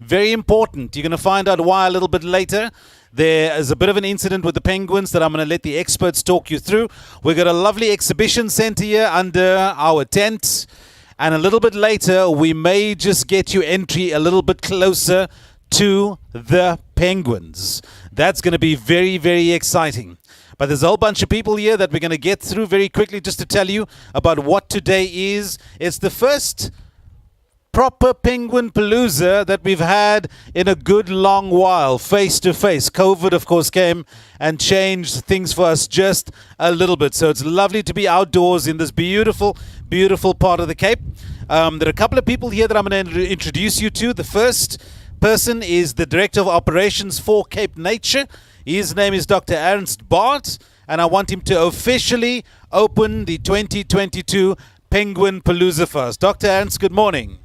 Very important. You're going to find out why a little bit later. There is a bit of an incident with the penguins that I'm going to let the experts talk you through. We've got a lovely exhibition center here under our tent. And a little bit later, we may just get you entry a little bit closer to the penguins. That's going to be very, very exciting. But there's a whole bunch of people here that we're going to get through very quickly just to tell you about what today is. It's the first proper penguin palooza that we've had in a good long while, face to face. COVID, of course, came and changed things for us just a little bit. So it's lovely to be outdoors in this beautiful, beautiful part of the Cape. There are a couple of people here that I'm going to introduce you to. The first person is the Director of Operations for Cape Nature. His name is Dr. Ernst Bart, and I want him to officially open the 2022 Penguin Palooza for us. Dr. Ernst, good morning.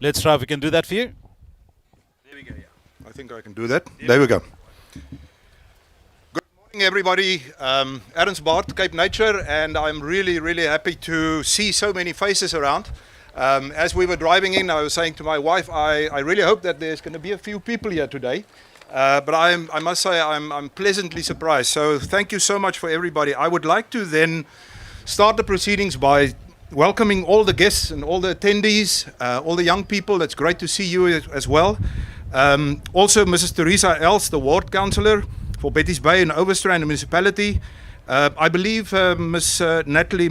Let's try if we can do that for you. There we go, yeah. I think I can do that. There we go. Good morning, everybody. Ernst Bart, Cape Nature, and I'm really, really happy to see so many faces around. As we were driving in, I was saying to my wife, I really hope that there's going to be a few people here today. But I must say I'm pleasantly surprised. So thank you so much for everybody. I would like to then start the proceedings by welcoming all the guests and all the attendees, all the young people. It's great to see you as well. Also, Mrs. Teresa Els, the ward councillor for Betty's Bay and Overstrand Municipality. I believe Ms. Natalie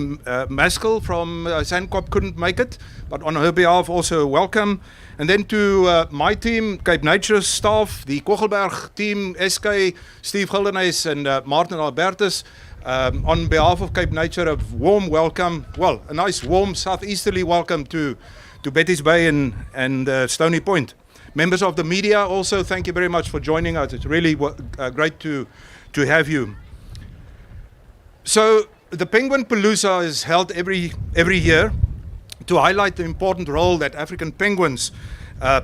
Maskell from Sandkop couldn't make it, but on her behalf also welcome. And then to my team, Cape Nature staff, the Kogelberg team, SK, Steve Gildenhuys and Martin Albertus. On behalf of Cape Nature, a warm welcome, well, a nice warm southeasterly welcome to Betty's Bay and Stony Point. Members of the media also, thank you very much for joining us. It's really great to have you. So the Penguin Palooza is held every year to highlight the important role that African penguins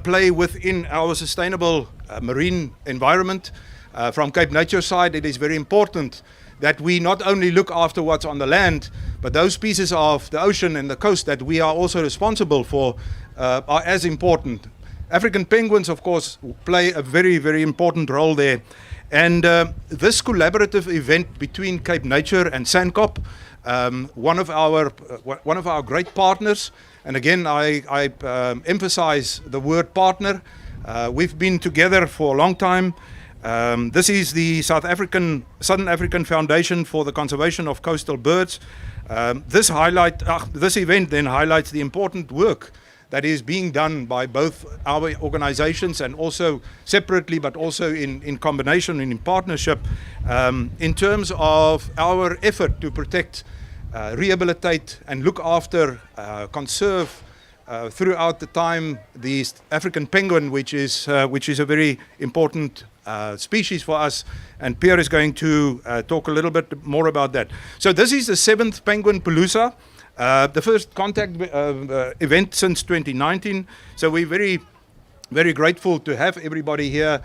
play within our sustainable marine environment. From Cape Nature side, it is very important that we not only look after what's on the land, but those pieces of the ocean and the coast that we are also responsible for are as important. African penguins, of course, play a very, very important role there. And this collaborative event between Cape Nature and Sandkop, one of our great partners, and again, I emphasize the word partner. We've been together for a long time. This is the Southern African Foundation for the Conservation of Coastal Birds. This event then highlights the important work that is being done by both our organizations and also separately, but also in combination and in partnership, in terms of our effort to protect, rehabilitate and look after, conserve throughout the time the African penguin, which is a very important species for us, and Pierre is going to talk a little bit more about that. So this is the 7th Penguin Palooza, the first contact event since 2019. So we're very, very grateful to have everybody here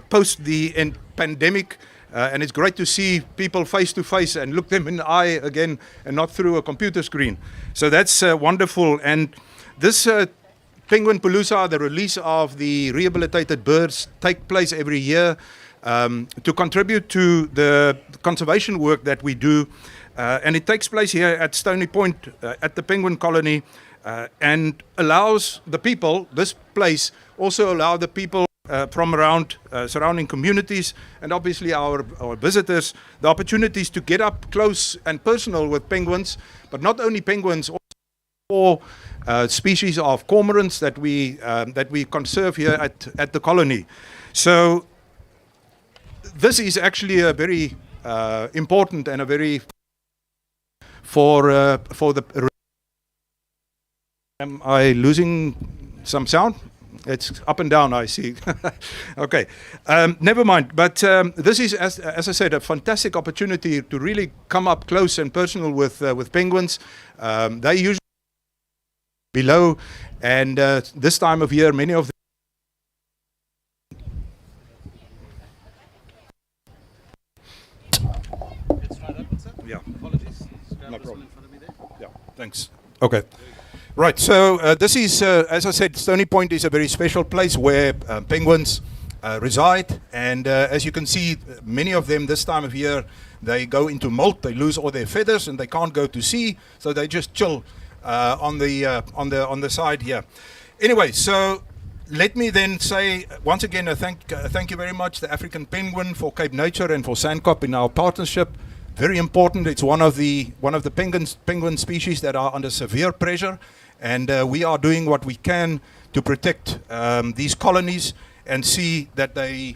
post the pandemic, and it's great to see people face to face and look them in the eye again and not through a computer screen. So that's wonderful. And this Penguin Palooza, the release of the rehabilitated birds, take place every year to contribute to the conservation work that we do. And it takes place here at Stony Point, at the penguin colony, and allows the people, this place also allow the people from around surrounding communities and obviously our visitors, the opportunities to get up close and personal with penguins, but not only penguins, also species of cormorants that we conserve here at the colony. So this is actually a very important and a very for the. Am I losing some sound? It's up and down, I see. Okay, never mind. But this is, as I said, a fantastic opportunity to really come up close and personal with penguins. They usually below. And this time of year, many of them. Let's try that one, sir. Yeah. Apologies. No problem. Yeah, thanks. Okay. Right, so this is, as I said, Stony Point is a very special place where penguins reside. And as you can see, many of them this time of year, they go into molt, they lose all their feathers, and they can't go to sea, so they just chill on the side here. Anyway, so let me then say once again, thank you very much, the African penguin, for Cape Nature and for SANCOP in our partnership. Very important. It's one of the penguin species that are under severe pressure, and we are doing what we can to protect these colonies and see that they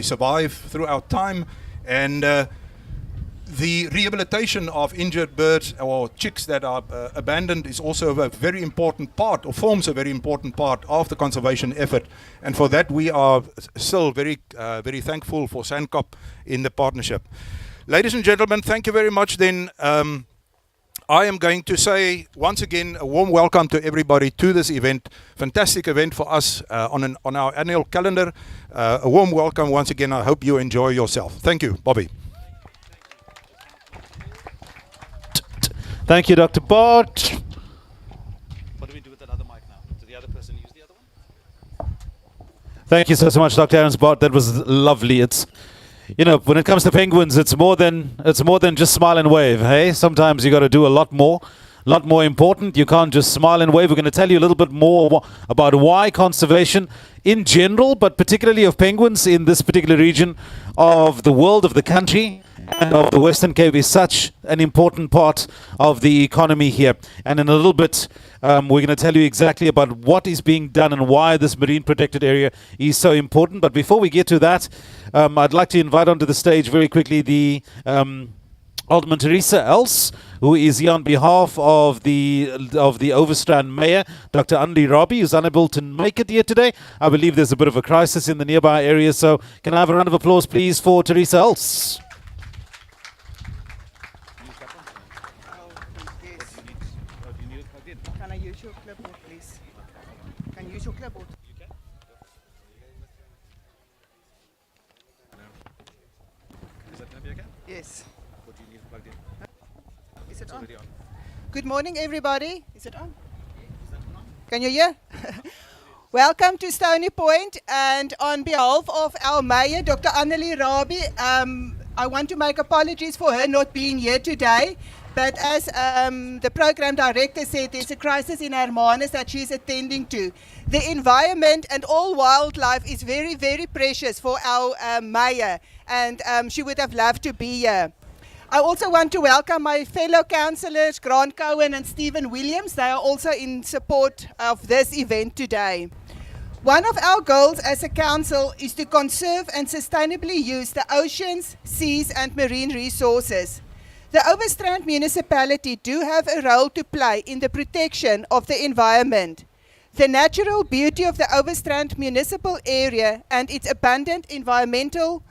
survive throughout time. And the rehabilitation of injured birds or chicks that are abandoned is also a very important part, or forms a very important part of the conservation effort. And for that, we are still very thankful for SANCOP in the partnership. Ladies and gentlemen, thank you very much. Then I am going to say once again a warm welcome to everybody to this event. Fantastic event for us on our annual calendar. A warm welcome once again. I hope you enjoy yourself. Thank you, Bobby. Thank you, Dr. Bart. What do we do with that other mic now? Did the other person use the other one? Thank you so much, Dr. Aaron Bart. That was lovely. It's, you know, when it comes to penguins, it's more than just smile and wave. Hey, sometimes you got to do a lot more important. You can't just smile and wave. We're going to tell you a little bit more about why conservation in general, but particularly of penguins in this particular region of the world, of the country, and of the Western Cape is such an important part of the economy here. And in a little bit, we're going to tell you exactly about what is being done and why this marine protected area is so important. But before we get to that, I'd like to invite onto the stage very quickly the Alderman Teresa Els, who is here on behalf of the Overstrand Mayor, Dr. Anli Robbie, who's unable to make it here today. I believe there's a bit of a crisis in the nearby area. So can I have a round of applause, please, for Teresa Els? Can I use your clipboard, please? Can you use your clipboard? You can. Is that going to be okay? Yes. Or do you need it plugged in? Is it It's on? already on. Good morning, everybody. Is it on? Can you hear? Welcome to Stony Point, and on behalf of our mayor, Dr. Annelie Rabie, I want to make apologies for her not being here today. But as the program director said, there's a crisis in Hermanus that she's attending to. The environment and all wildlife is very, very precious for our mayor, and she would have loved to be here. I also want to welcome my fellow councillors, Grant Cohen and Stephen Williams. They are also in support of this event today. One of our goals as a council is to conserve and sustainably use the oceans, seas and marine resources. The Overstrand municipality do have a role to play in the protection of the environment. The natural beauty of the Overstrand municipal area and its abundant environmental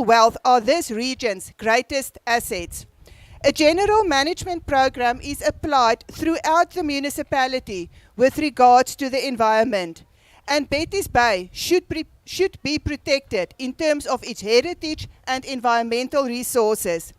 wealth are this region's greatest assets. A general management program is applied throughout the municipality with regards to the environment, and Betty's Bay should be protected in terms of its heritage and environmental resources.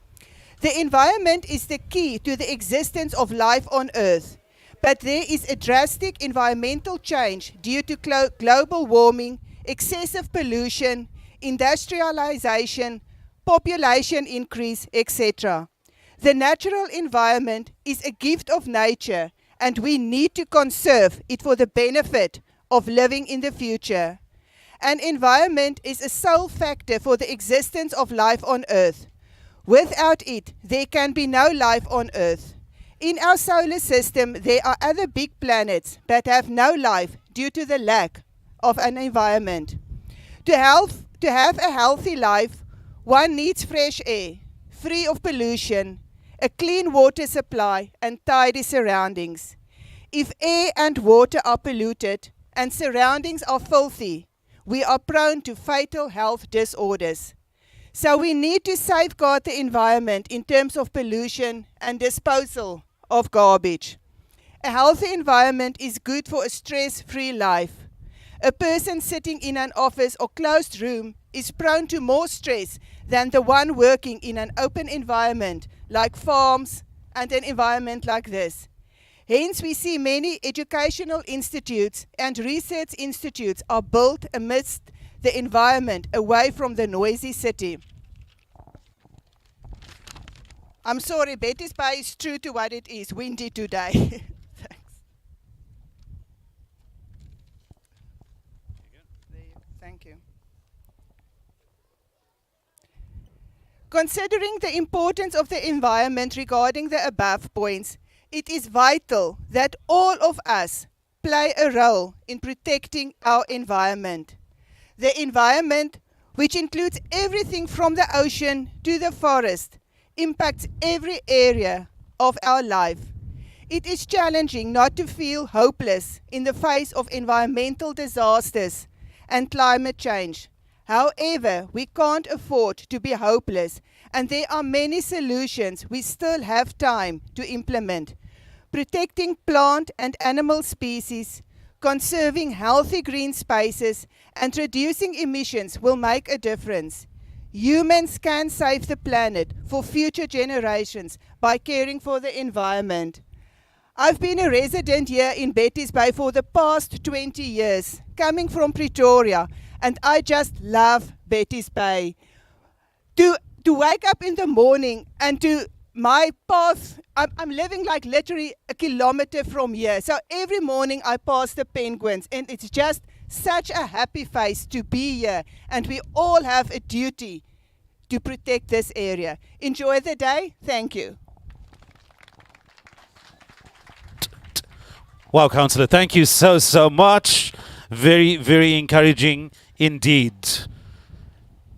The environment is the key to the existence of life on Earth, but there is a drastic environmental change due to global warming, excessive pollution, industrialization, population increase, etc. The natural environment is a gift of nature, and we need to conserve it for the benefit of living in the future. An environment is a sole factor for the existence of life on Earth. Without it, there can be no life on Earth. In our solar system, there are other big planets that have no life due to the lack of an environment. To have a healthy life, one needs fresh air, free of pollution, a clean water supply and tidy surroundings. If air and water are polluted and surroundings are filthy, we are prone to fatal health disorders. So we need to safeguard the environment in terms of pollution and disposal of garbage. A healthy environment is good for a stress-free life. A person sitting in an office or closed room is prone to more stress than the one working in an open environment like farms and an environment like this. Hence, we see many educational institutes and research institutes are built amidst the environment away from the noisy city. I'm sorry, Betty's Bay is true to what it is, windy today. Thanks. Thank you. Considering the importance of the environment regarding the above points, it is vital that all of us play a role in protecting our environment. The environment, which includes everything from the ocean to the forest, impacts every area of our life. It is challenging not to feel hopeless in the face of environmental disasters and climate change. However, we can't afford to be hopeless, and there are many solutions we still have time to implement. Protecting plant and animal species, conserving healthy green spaces, and reducing emissions will make a difference. Humans can save the planet for future generations by caring for the environment. I've been a resident here in Betty's Bay for the past 20 years, coming from Pretoria, and I just love Betty's Bay. To wake up in the morning and to my path, I'm living like literally a kilometer from here. So every morning I pass the penguins, and it's just such a happy face to be here. And we all have a duty to protect this area. Enjoy the day. Thank you. Wow, Councillor, thank you so much. Very, very encouraging indeed.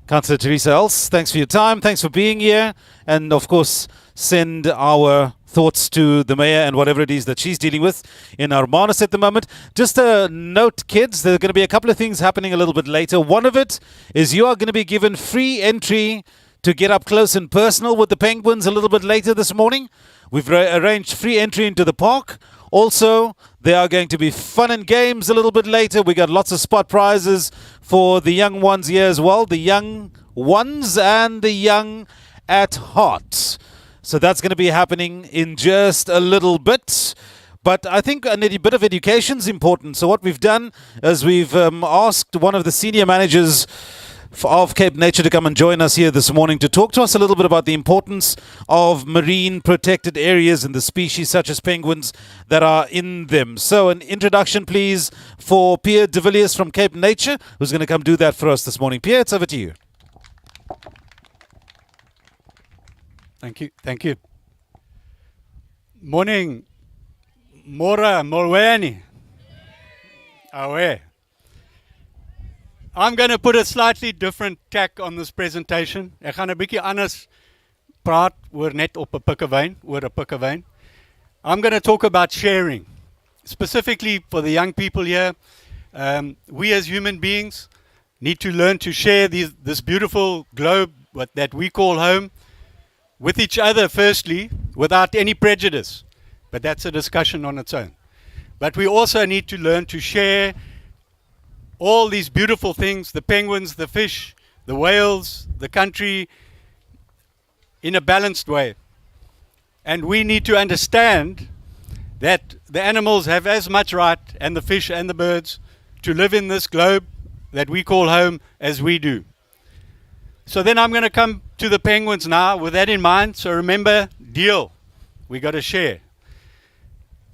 Councillor Teresa Els, thanks for your time. Thanks for being here. And of course, send our thoughts to the mayor and whatever it is that she's dealing with in Hermanus at the moment. Just a note, kids, there are going to be a couple of things happening a little bit later. One of it is you are going to be given free entry to get up close and personal with the penguins a little bit later this morning. We've arranged free entry into the park. Also, there are going to be fun and games a little bit later. We got lots of spot prizes for the young ones here as well. The young ones and the young at heart. So that's going to be happening in just a little bit. But I think a bit of education is important. So what we've done is we've asked one of the senior managers of Cape Nature to come and join us here this morning to talk to us a little bit about the importance of marine protected areas and the species such as penguins that are in them. So an introduction please for Pierre de Villiers from Cape Nature, who's going to come do that for us this morning. Pierre, it's over to you. Thank you. Thank you. Morning. Mora, Morweni. Awe. I'm going to put a slightly different tack on this presentation. Ek gaan 'n bietjie anders praat oor net op 'n pikkewyn, oor 'n pikkewyn. I'm going to talk about sharing, specifically for the young people here. We as human beings need to learn to share this beautiful globe that we call home with each other firstly, without any prejudice. But that's a discussion on its own. But we also need to learn to share all these beautiful things, the penguins, the fish, the whales, the country, in a balanced way. And we need to understand that the animals have as much right, and the fish and the birds, to live in this globe that we call home as we do. So then I'm going to come to the penguins now with that in mind. So remember, deal. We got to share.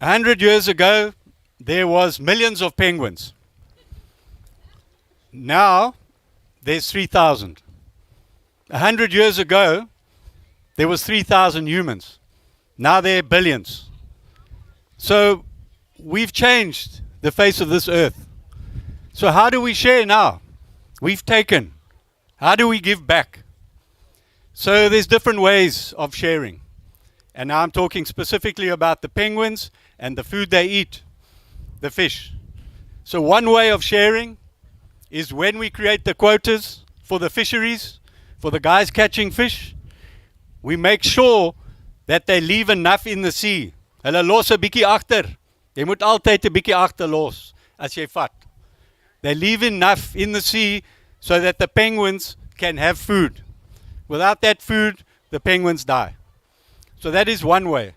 100 years ago, there was millions of penguins. Now, there's 3,000. 100 years ago, there was 3,000 humans. Now there are billions. So we've changed the face of this earth. So how do we share now? We've taken. How do we give back? So there's different ways of sharing. And now I'm talking specifically about the penguins and the food they eat, the fish. So one way of sharing is when we create the quotas for the fisheries, for the guys catching fish, we make sure that they leave enough in the sea. Hulle los 'n bietjie agter Jy moet altyd 'n bietjie agterlos as jy vat. They leave enough in the sea so that the penguins can have food. Without that food, the penguins die. So that is one way.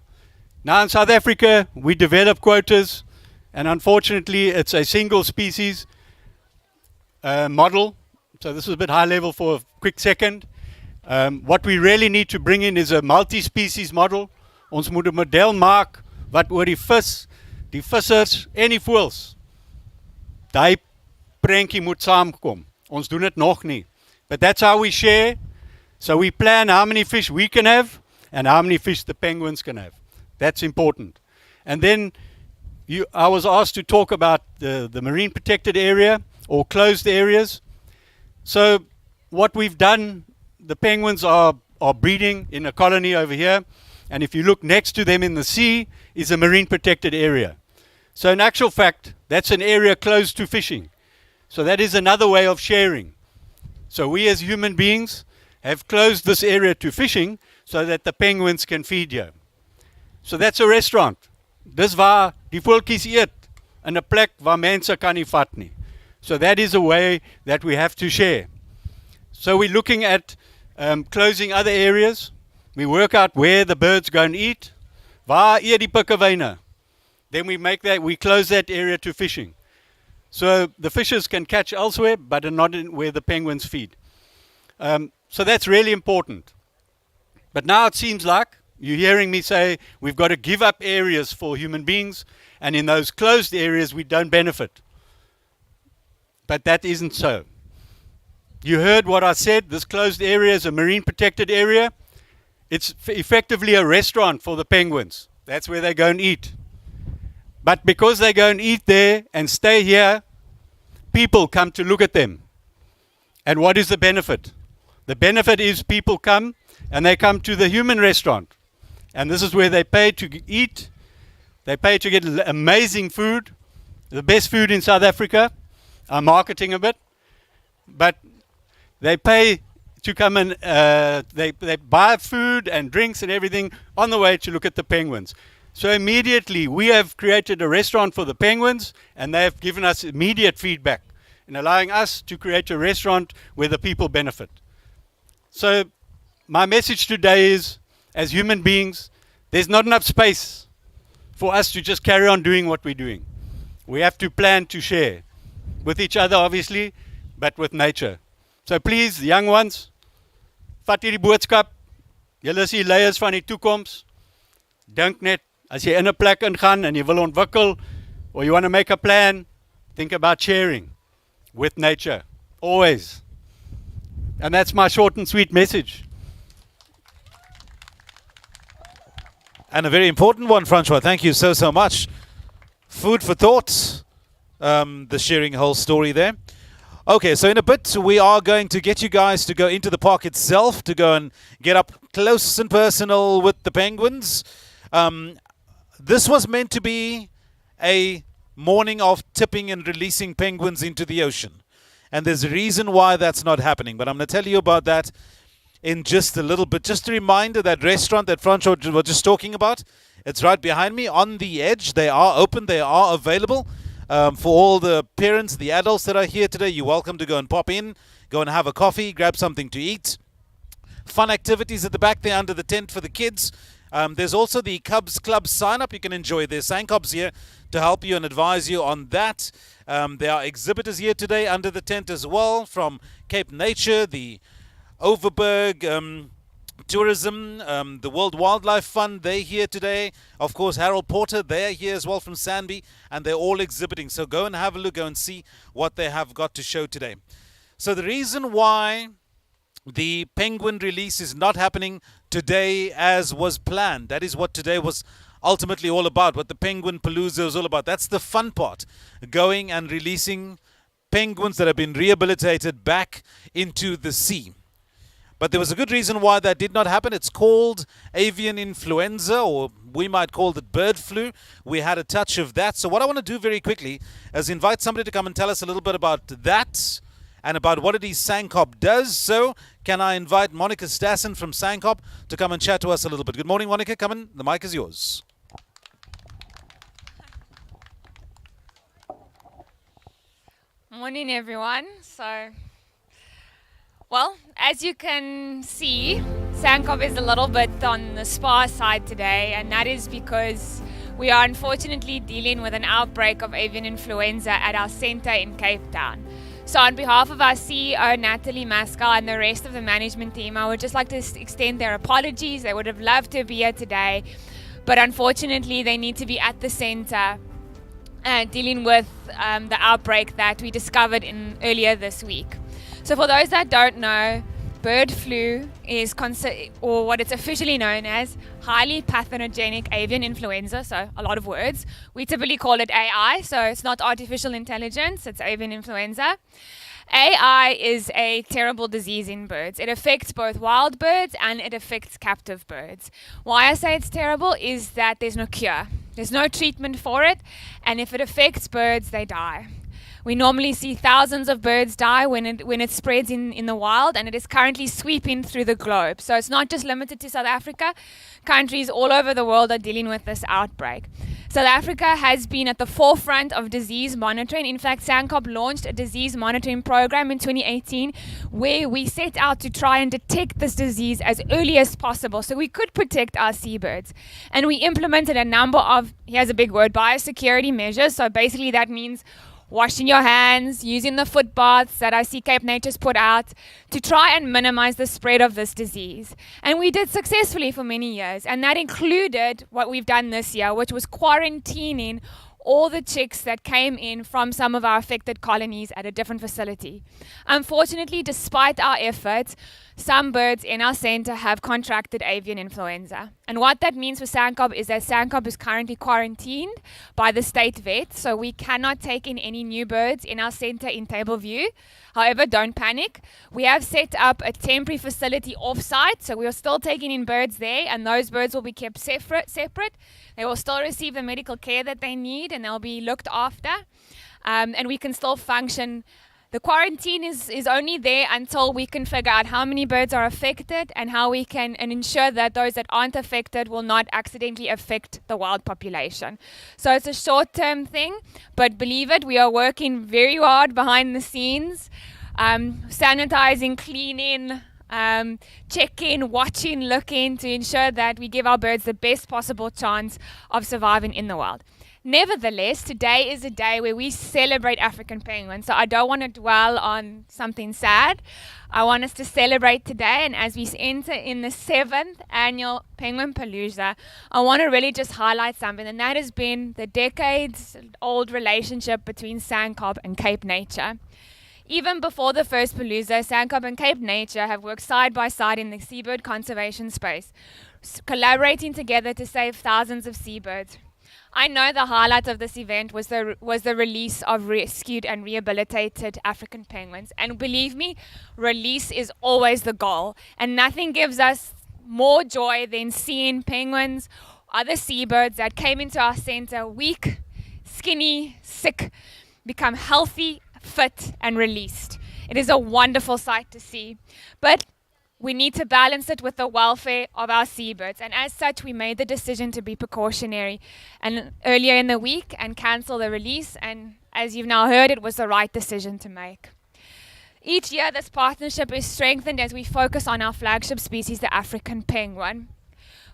Now in South Africa, we develop quotas, and unfortunately it's a single species model. So this is a bit high level for a quick second. What we really need to bring in is a multi-species model. Ons moet 'n model maak wat oor die vis, die vissers en die voëls, daai prentjie moet saamkom. Ons doen dit nog nie. But that's how we share. So we plan how many fish we can have and how many fish the penguins can have. That's important. And then I was asked to talk about the marine protected area or closed areas. So what we've done, the penguins are breeding in a colony over here. And if you look next to them in the sea is a marine protected area. So in actual fact, that's an area closed to fishing. So that is another way of sharing. So we as human beings have closed this area to fishing so that the penguins can feed here. So that's a restaurant. Dis waar die voeltjies eet in 'n plek waar mense kan nie vat nie. So that is a way that we have to share. So we're looking at closing other areas. We work out where the birds go and eat. Waar eet die pikkewyne? Then we close that area to fishing. So the fishers can catch elsewhere, but not where the penguins feed. So that's really important. But now it seems like you're hearing me say we've got to give up areas for human beings, and in those closed areas we don't benefit. But that isn't so. You heard what I said. This closed area is a marine protected area. It's effectively a restaurant for the penguins. That's where they go and eat. But because they go and eat there and stay here, people come to look at them. And what is the benefit? The benefit is people come and they come to the human restaurant. And this is where they pay to eat. They pay to get amazing food, the best food in South Africa. I'm marketing a bit. But they pay to come and they buy food and drinks and everything on the way to look at the penguins. So immediately we have created a restaurant for the penguins, and they have given us immediate feedback in allowing us to create a restaurant where the people benefit. So my message today is, as human beings, there's not enough space for us to just carry on doing what we're doing. We have to plan to share with each other, obviously, but with nature. So please, young ones, vat hierdie boodskap. Julle is die leiers van die toekoms. Dink net, as jy in 'n plek ingaan en jy wil ontwikkel, or you want to make a plan, think about sharing with nature, always. And that's my short and sweet message. And a very important one, Francois. Thank you so much. Food for thought. The sharing whole story there. Okay, so in a bit we are going to get you guys to go into the park itself to go and get up close and personal with the penguins. This was meant to be a morning of tipping and releasing penguins into the ocean. And there's a reason why that's not happening. But I'm going to tell you about that in just a little bit. Just a reminder, that restaurant that Francois was just talking about, it's right behind me on the edge. They are open. They are available. For all the parents, the adults that are here today, you're welcome to go and pop in, go and have a coffee, grab something to eat. Fun activities at the back there under the tent for the kids. There's also the Cubs Club sign-up. You can enjoy their Sankobs here to help you and advise you on that. There are exhibitors here today under the tent as well from Cape Nature, the Overberg Tourism, the World Wildlife Fund, they're here today. Of course, Harold Porter, they're here as well from Sandby, and they're all exhibiting. So go and have a look, go and see what they have got to show today. So the reason why the penguin release is not happening today as was planned, that is what today was ultimately all about, what the Penguin Palooza is all about. That's the fun part, going and releasing penguins that have been rehabilitated back into the sea. But there was a good reason why that did not happen. It's called avian influenza, or we might call it bird flu. We had a touch of that. So what I want to do very quickly is invite somebody to come and tell us a little bit about that and about what it is Sankop does. So can I invite Monica Stassen from Sankop to come and chat to us a little bit. Good morning, Monica. Come in. The mic is yours. Morning, everyone. Well, as you can see, Sandkop is a little bit on the sparse side today, and that is because we are unfortunately dealing with an outbreak of avian influenza at our centre in Cape Town. So on behalf of our CEO, Natalie Maskell, and the rest of the management team, I would just like to extend their apologies. They would have loved to be here today, but unfortunately they need to be at the centre dealing with the outbreak that we discovered earlier this week. So for those that don't know, bird flu is or what it's officially known as highly pathogenic avian influenza, so a lot of words. We typically call it AI, so it's not artificial intelligence, it's avian influenza. AI is a terrible disease in birds. It affects both wild birds and it affects captive birds. Why I say it's terrible is that there's no cure. There's no treatment for it, and if it affects birds, they die. We normally see thousands of birds die when it spreads in the wild, and it is currently sweeping through the globe. So it's not just limited to South Africa. Countries all over the world are dealing with this outbreak. South Africa has been at the forefront of disease monitoring. In fact, Sandkop launched a disease monitoring program in 2018 where we set out to try and detect this disease as early as possible so we could protect our seabirds. And we implemented a number of, here's a big word, biosecurity measures. So basically that means washing your hands, using the foot baths that I see Cape Nature's put out to try and minimize the spread of this disease. And we did successfully for many years. And that included what we've done this year, which was quarantining all the chicks that came in from some of our affected colonies at a different facility. Unfortunately, despite our efforts, some birds in our centre have contracted avian influenza. And what that means for Sandkop is that Sandkop is currently quarantined by the state vet, so we cannot take in any new birds in our centre in Tableview. However, don't panic. We have set up a temporary facility off-site, so we are still taking in birds there, and those birds will be kept separate. They will still receive the medical care that they need, and they'll be looked after, and we can still function. The quarantine is only there until we can figure out how many birds are affected and how we can ensure that those that aren't affected will not accidentally affect the wild population. So it's a short-term thing, but believe it, we are working very hard behind the scenes, sanitizing, cleaning, checking, watching, looking to ensure that we give our birds the best possible chance of surviving in the wild. Nevertheless, today is a day where we celebrate African penguins, so I don't want to dwell on something sad. I want us to celebrate today, and as we enter in the 7th annual Penguin Palooza, I want to really just highlight something, and that has been the decades-old relationship between Sandkop and Cape Nature. Even before the first Palooza, Sandkop and Cape Nature have worked side by side in the seabird conservation space, collaborating together to save thousands of seabirds. I know the highlight of this event was the release of rescued and rehabilitated African penguins. And believe me, release is always the goal. And nothing gives us more joy than seeing penguins, other seabirds that came into our center weak, skinny, sick, become healthy, fit, and released. It is a wonderful sight to see. But we need to balance it with the welfare of our seabirds, and as such we made the decision to be precautionary and earlier in the week and cancel the release, and as you've now heard, it was the right decision to make. Each year this partnership is strengthened as we focus on our flagship species, the African penguin,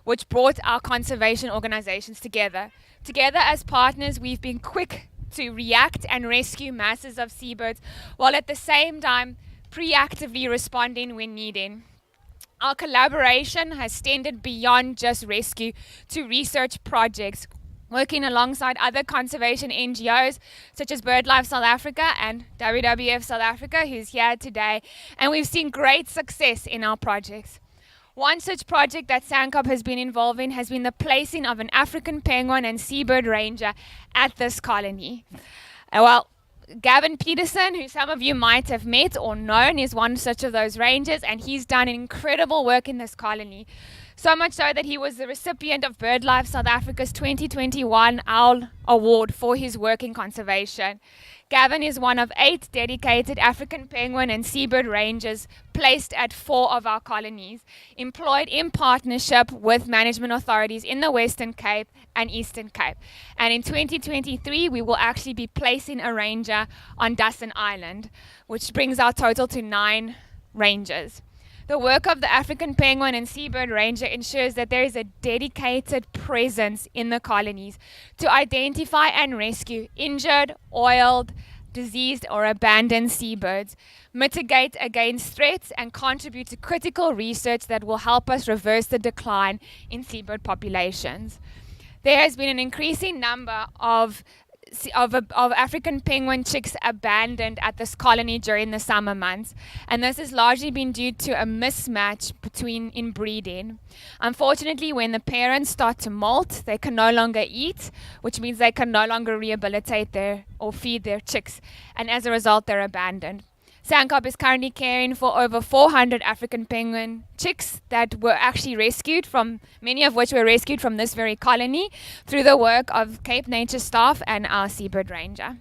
which brought our conservation organizations together. Together as partners, we've been quick to react and rescue masses of seabirds, while at the same time proactively responding when needed. Our collaboration has extended beyond just rescue to research projects, working alongside other conservation NGOs such as BirdLife South Africa and WWF South Africa, who's here today, and we've seen great success in our projects. One such project that Sandkop has been involved in has been the placing of an African penguin and seabird ranger at this colony. Gavin Peterson, who some of you might have met or known, is one such of those rangers, and he's done incredible work in this colony. So much so that he was the recipient of BirdLife South Africa's 2021 Owl Award for his work in conservation. Gavin is one of 8 dedicated African penguin and seabird rangers placed at 4 of our colonies, employed in partnership with management authorities in the Western Cape and Eastern Cape. And in 2023, we will actually be placing a ranger on Dussin Island, which brings our total to 9 rangers. The work of the African penguin and seabird ranger ensures that there is a dedicated presence in the colonies to identify and rescue injured, oiled, diseased or abandoned seabirds, mitigate against threats and contribute to critical research that will help us reverse the decline in seabird populations. There has been an increasing number of African penguin chicks abandoned at this colony during the summer months, and this has largely been due to a mismatch between inbreeding. Unfortunately, when the parents start to molt, they can no longer eat, which means they can no longer rehabilitate or feed their chicks, and as a result, they're abandoned. SANCOB is currently caring for over 400 African penguin chicks that were actually rescued from, many of which were rescued from this very colony through the work of Cape Nature staff and our seabird ranger.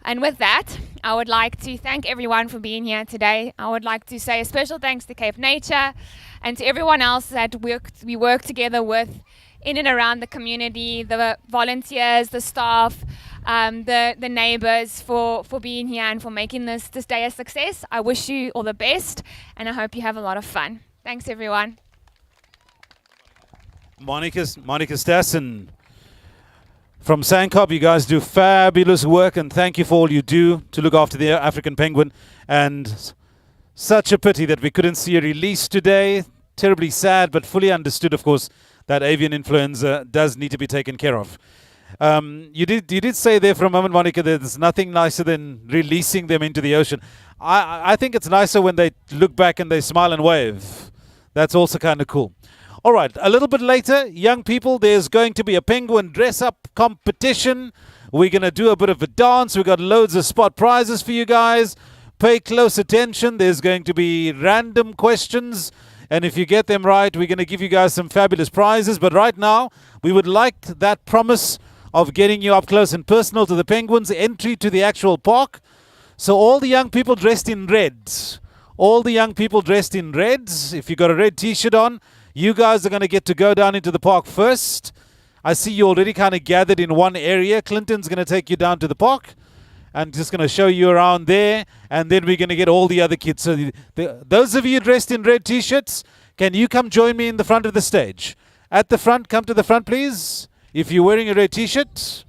And with that, I would like to thank everyone for being here today. I would like to say a special thanks to Cape Nature and to everyone else that we work together with in and around the community, the volunteers, the staff, the neighbors for being here and for making this day a success. I wish you all the best and I hope you have a lot of fun. Thanks everyone. Monica Stassen from SANCOB, you guys do fabulous work and thank you for all you do to look after the African penguin, and such a pity that we couldn't see a release today. Terribly sad, but fully understood, of course, that avian influenza does need to be taken care of. You did say there for a moment, Monica, that there's nothing nicer than releasing them into the ocean. I think it's nicer when they look back and they smile and wave. That's also kind of cool. All right, a little bit later, young people, there's going to be a penguin dress-up competition. We're going to do a bit of a dance. We've got loads of spot prizes for you guys. Pay close attention. There's going to be random questions. And if you get them right, we're going to give you guys some fabulous prizes. But right now, we would like that promise of getting you up close and personal to the penguins, entry to the actual park. So all the young people dressed in red, if you got a red t-shirt on, you guys are going to get to go down into the park first. I see you already kind of gathered in one area. Clinton's going to take you down to the park and just going to show you around there, and then we're going to get all the other kids. So those of you dressed in red t-shirts, can you come join me in the front of the stage? At the front, come to the front, please. If you're wearing a red t-shirt.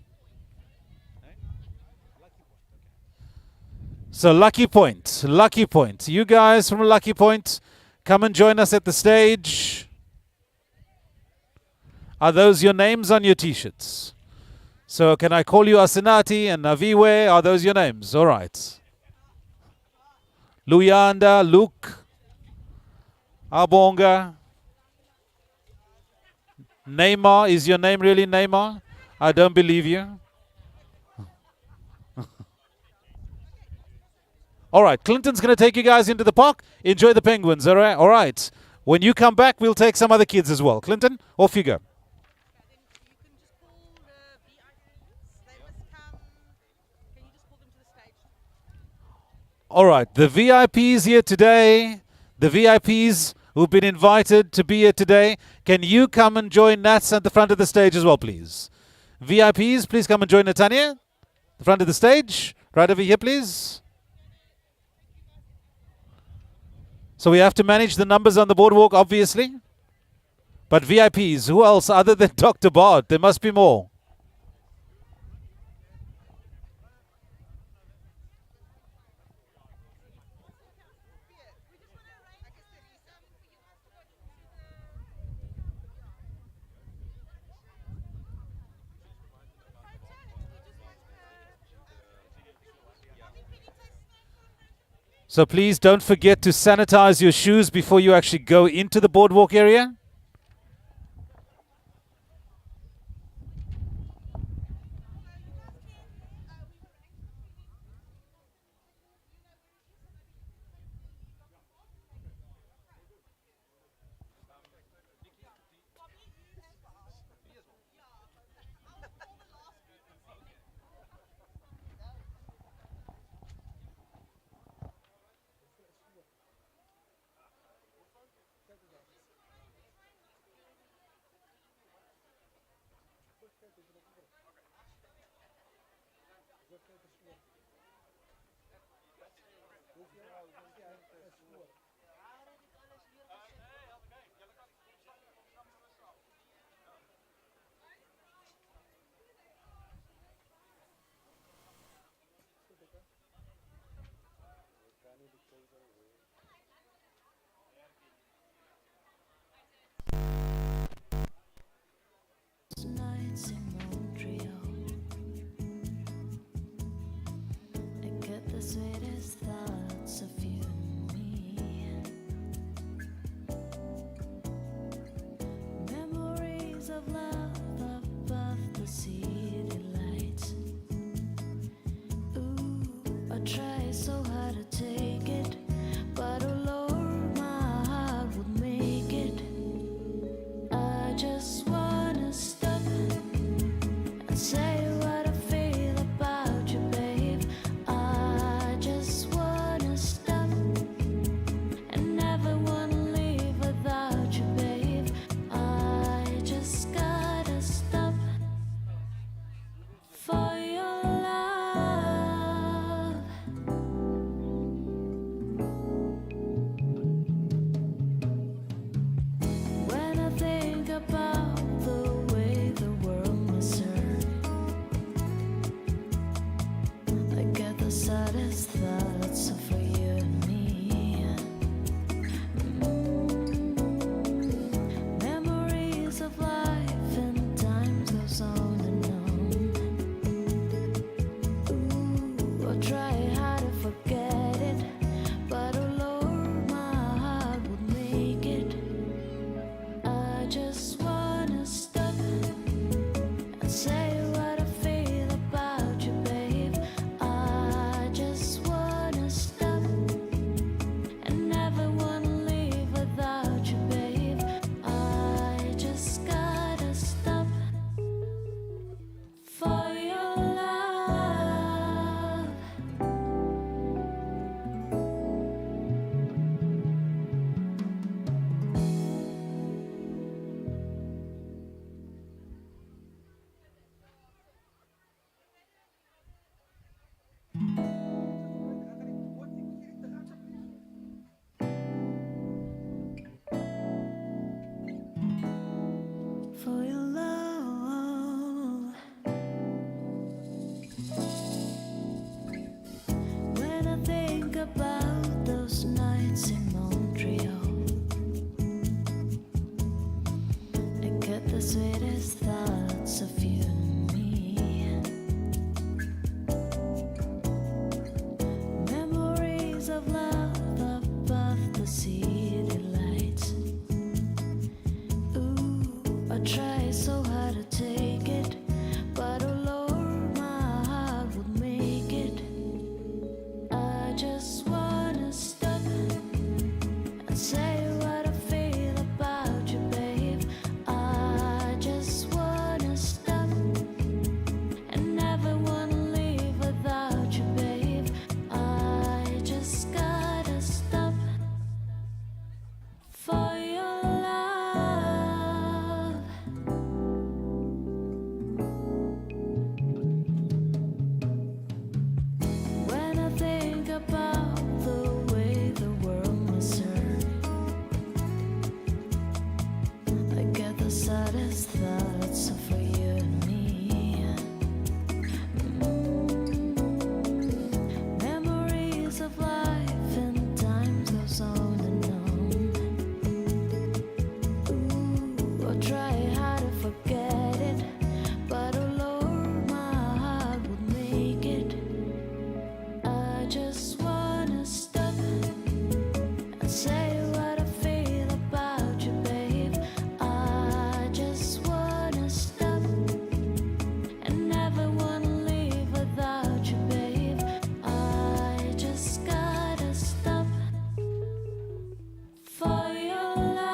So Lucky Point. You guys from Lucky Point, come and join us at the stage. Are those your names on your t-shirts? So can I call you Asinati and Naviwe? Are those your names? All right. Luyanda, Luke, Abonga. Neymar, is your name really Neymar? I don't believe you. All right, Clinton's going to take you guys into the park. Enjoy the penguins, all right? All right. When you come back, we'll take some other kids as well. Clinton, off you go. All right, the VIPs here today, the VIPs who've been invited to be here today, can you come and join Nats at the front of the stage as well, please? VIPs, please come and join Natania, the front of the stage, right over here, please. So we have to manage the numbers on the boardwalk, obviously. But VIPs, who else other than Dr. Bart? There must be more. So please don't forget to sanitize your shoes before you actually go into the boardwalk area. Nights in Montreal, I get the sweetest thoughts of you and me. Memories of love above the city lights. Ooh, I try so hard to take it, but oh Lord, my heart would make it. I just wanna stop and say what I feel about you, babe. I just wanna stop and never wanna leave without you, babe. I just gotta stop for your love. When I think about the way the world must hurt, I get the saddest thoughts of you and me. Memories of life and time goes on and on. Ooh, I try hard to forget it, but oh Lord, my heart would make it. I just wanna stop and say what I feel about you, babe. I just wanna stop and never wanna leave without you, babe. I just gotta stop for your love. For your love. When I think about those nights in Montreal, I get the sweetest thoughts of you and me. Memories of love above the city lights. Ooh, I try so hard to take it, but oh Lord, my heart would make it. I just wanna stop and say what I feel about you, babe. I just wanna stop and never wanna leave without you, babe. I just gotta stop for your love. When I think about the way the world must hurt, I get the saddest thoughts of you and me. Memories of life and time goes on and on. Ooh, I try hard to forget it, but oh Lord, my heart would make it. I just wanna stop and say what I feel about you, babe. I just wanna stop and never wanna leave without you, babe. I just gotta stop for your love.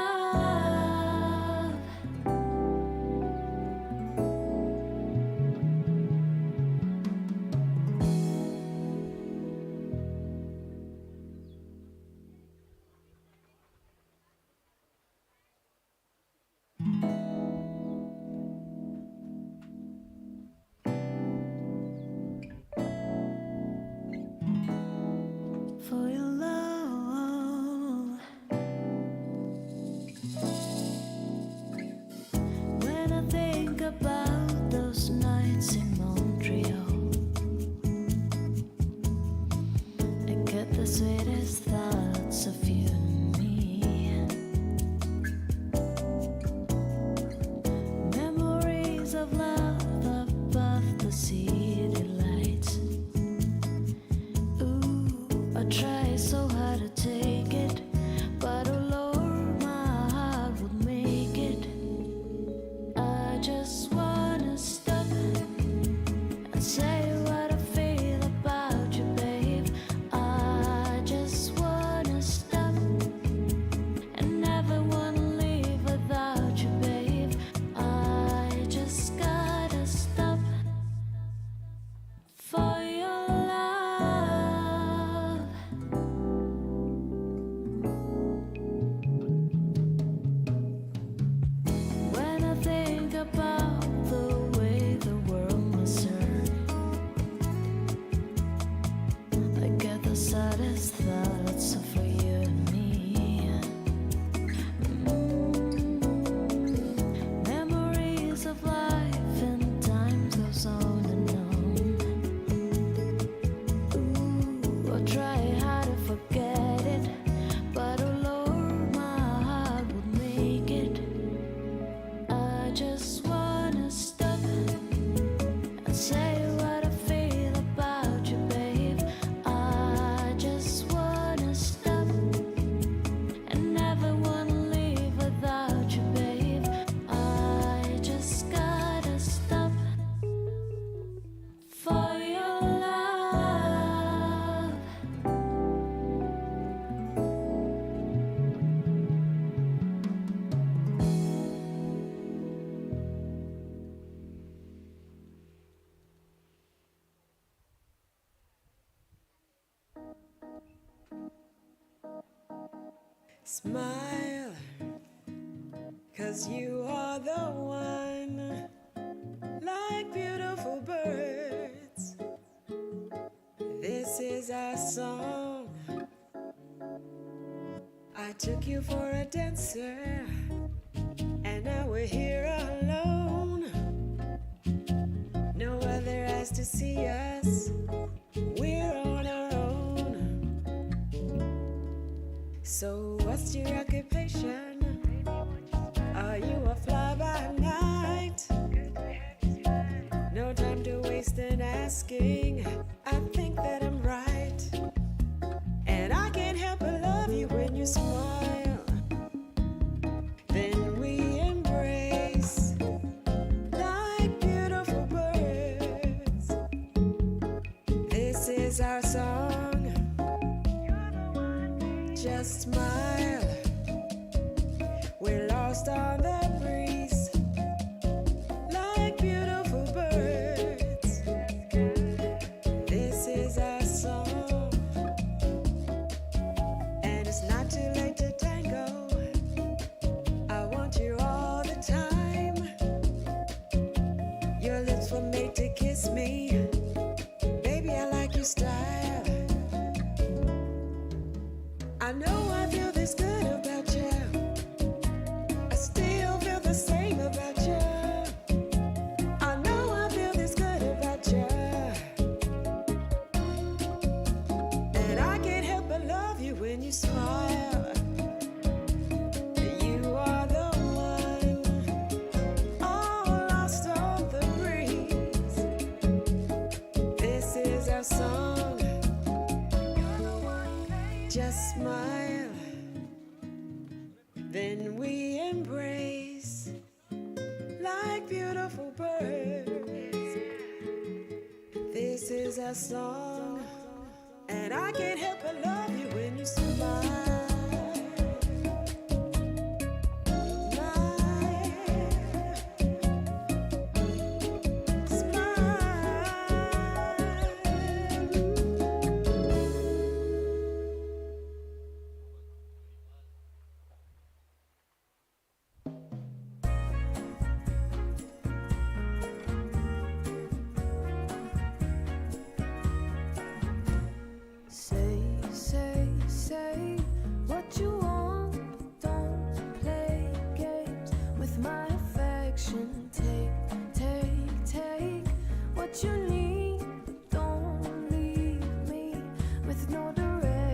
get the sweetest thoughts of you and me. Memories of love above the city lights. Ooh, I try so hard to take it, but oh Lord, my heart would make it. I just wanna stop and say what I feel about you, babe. I just wanna stop and never wanna leave without you, babe. I just gotta stop for your love. When I think about the way the world must hurt, I get the saddest thoughts of you and me. Memories of life and times goes on and on. Ooh, I try hard to forget it, but oh Lord, my heart would make it. I just wanna stop and say what I feel about you, babe. I just wanna stop and never wanna leave without you, babe. I just gotta stop for your love. Smile, 'cause you are the one. Like beautiful birds, this is our song. I took you for a dancer, and now we're here alone. No other eyes to see us, we're on our own. So what's your occupation? Are you a fly-by-night? No time to waste in asking. I think that I'm right, and I can't help but love you when you smile. Then we embrace like beautiful birds. This is our song. Just smile. We're lost on the breeze, like beautiful birds. This is our song, and it's not too late to tango. I want you all the time. Your lips were made to kiss me. Baby, I like your style. I know I feel this good about you. I still feel the same about you. I know I feel this good about you, and I can't help but love you when you smile. You are the one, all lost on the breeze. This is our song. Just smile, then we embrace like beautiful birds. This is our song, and I can't help but love you when you smile. Say what you want, but don't play games with my affection. Take what you need, but don't leave me with no direction.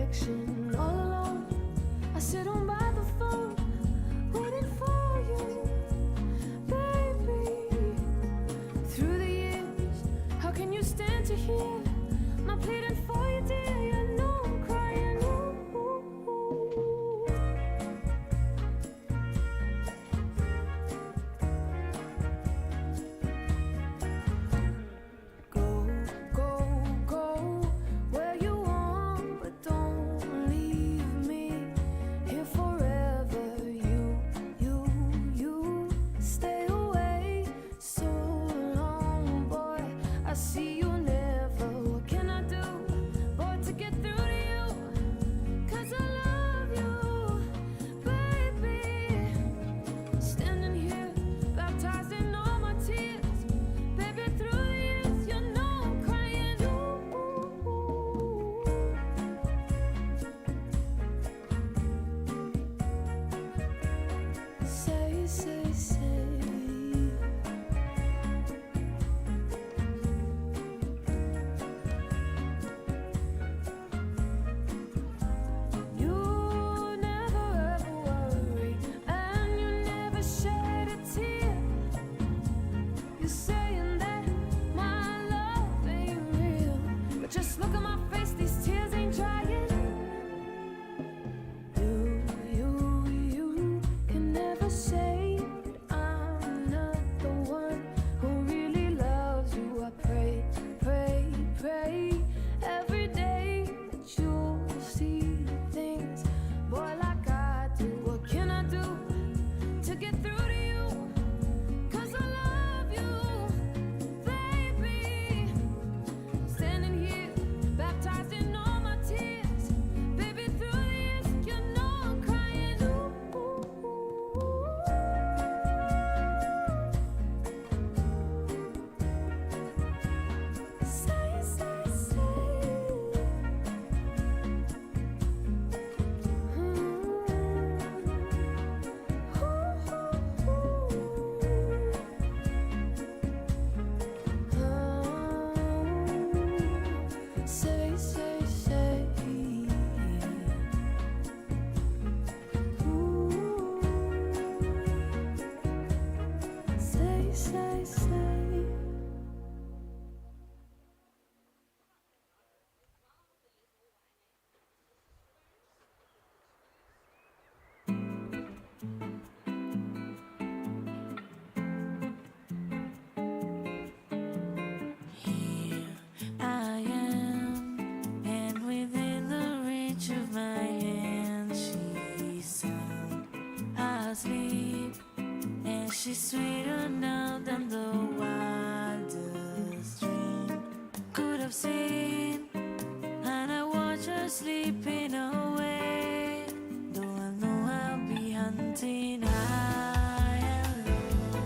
sleeping away. Though I know I'll be hunting high and low.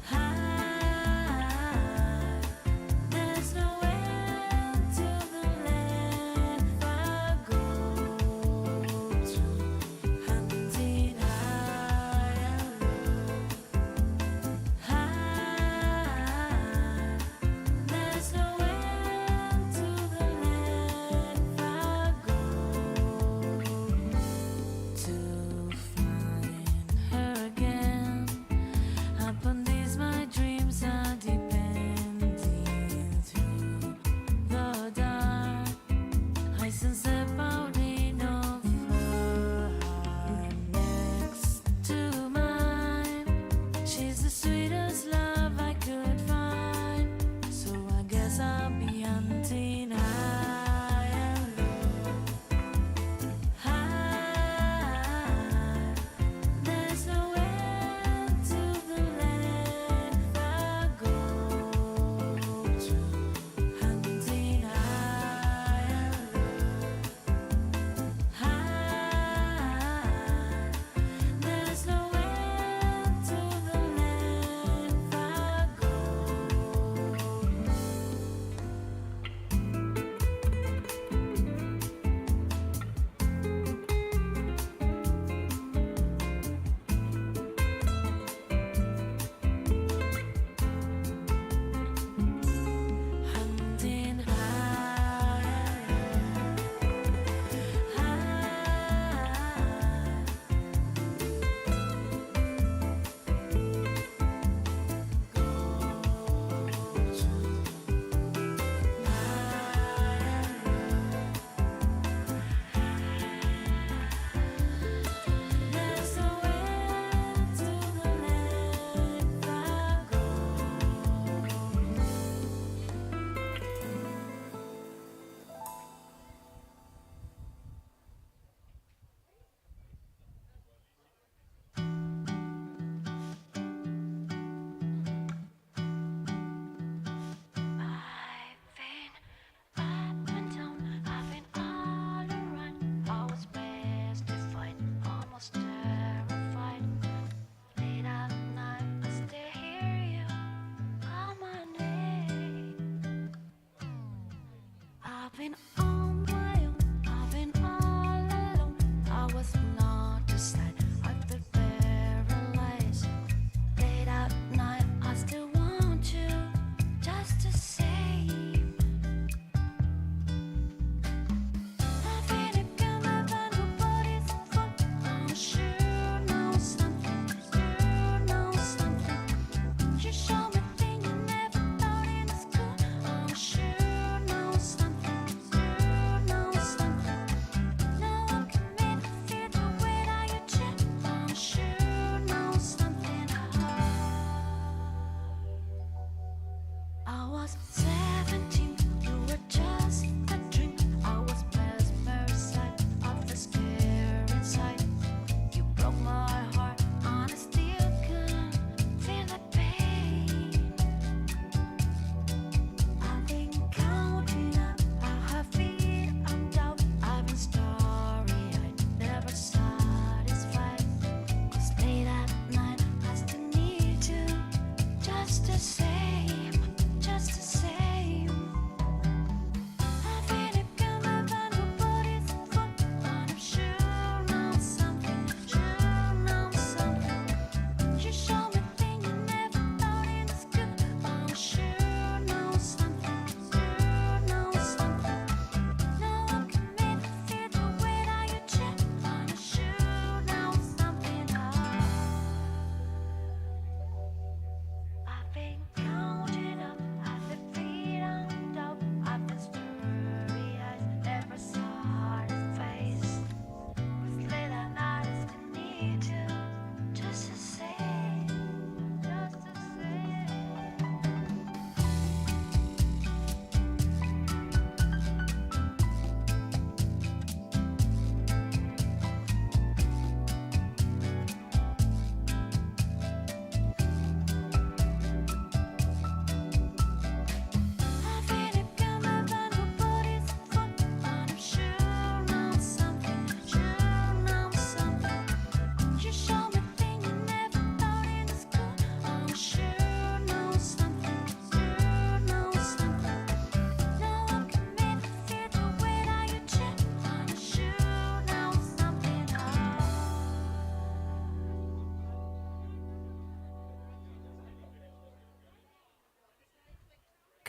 High. There's no end to the length I go to. Hunting high and low. High. There's no end to the length I go to find her again. Upon these my dreams are depending through the dark. I sense the pounding of her heart next to mine. She's the sweetest love I could find. So I guess I'll be hunting high and low. High. There's no end to the length I go to. Hunting high and low. High. There's no end to the length I go. Hunting high and low. High. There's no end to the length I go. I've been up and down, I've been all around. I was mystified, almost terrified. Late at night, I still hear you call my name. I've been on my own, I've been all alone. I was not decide, I've been paralyzed. Late at night, I still want you just the same. I feel it coming, but nobody's fault. I'm sure know something, sure know something. You show me things you never thought in school. I'm sure know something, sure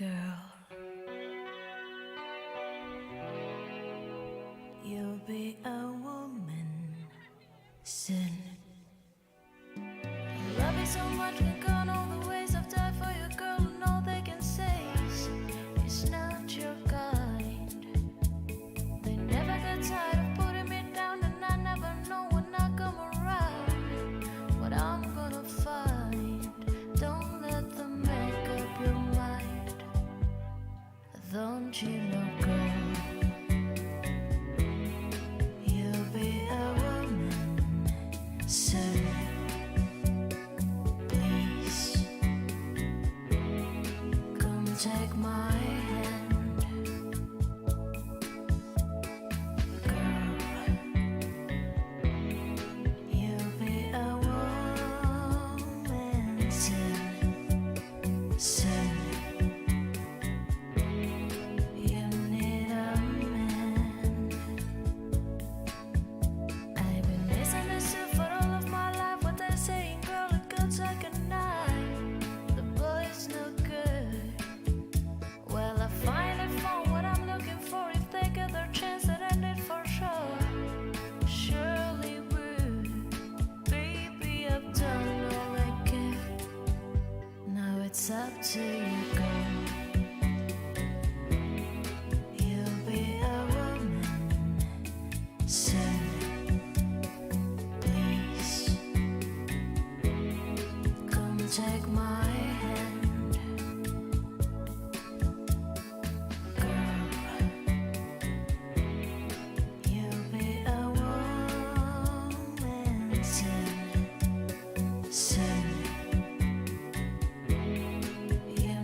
girl. You'll be a woman soon. I love you so much, can count all the ways I've died for your girl, and all they can say is it's not your kind. They never get tired of putting me down, and I never know when I come around what I'm gonna find. Don't let them make up your mind. Don't you know, girl? You'll be a woman soon. Please come take my hand, girl. You'll be a woman soon. Soon. You need a man. I've been misunderstood for all of my life. What they're saying, girl, it cuts like a knife. The boy's no good. Well, I finally found what I'm looking for. If they get their chance, I'd end it for sure. Surely would. Baby, I've done all I can. Now it's up to you, girl. You'll be a woman soon. Please come take my hand, girl. You'll be a woman soon. Soon. You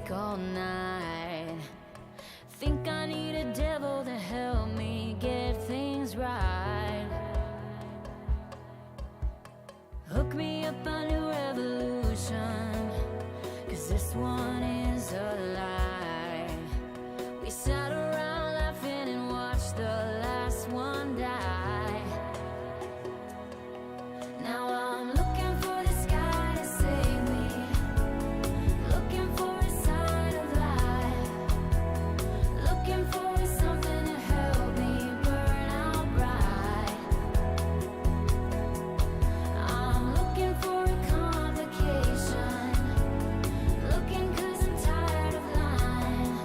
awake all night. Think I need a devil to help me get things right. Hook me up a new revolution, 'cause this one is a lie. We sat around laughing and watched the last one die. Now I'm looking for the sky to save me, looking for a sign of life, looking for something to help me burn out bright. I'm looking for a complication, looking 'cause I'm tired of lying.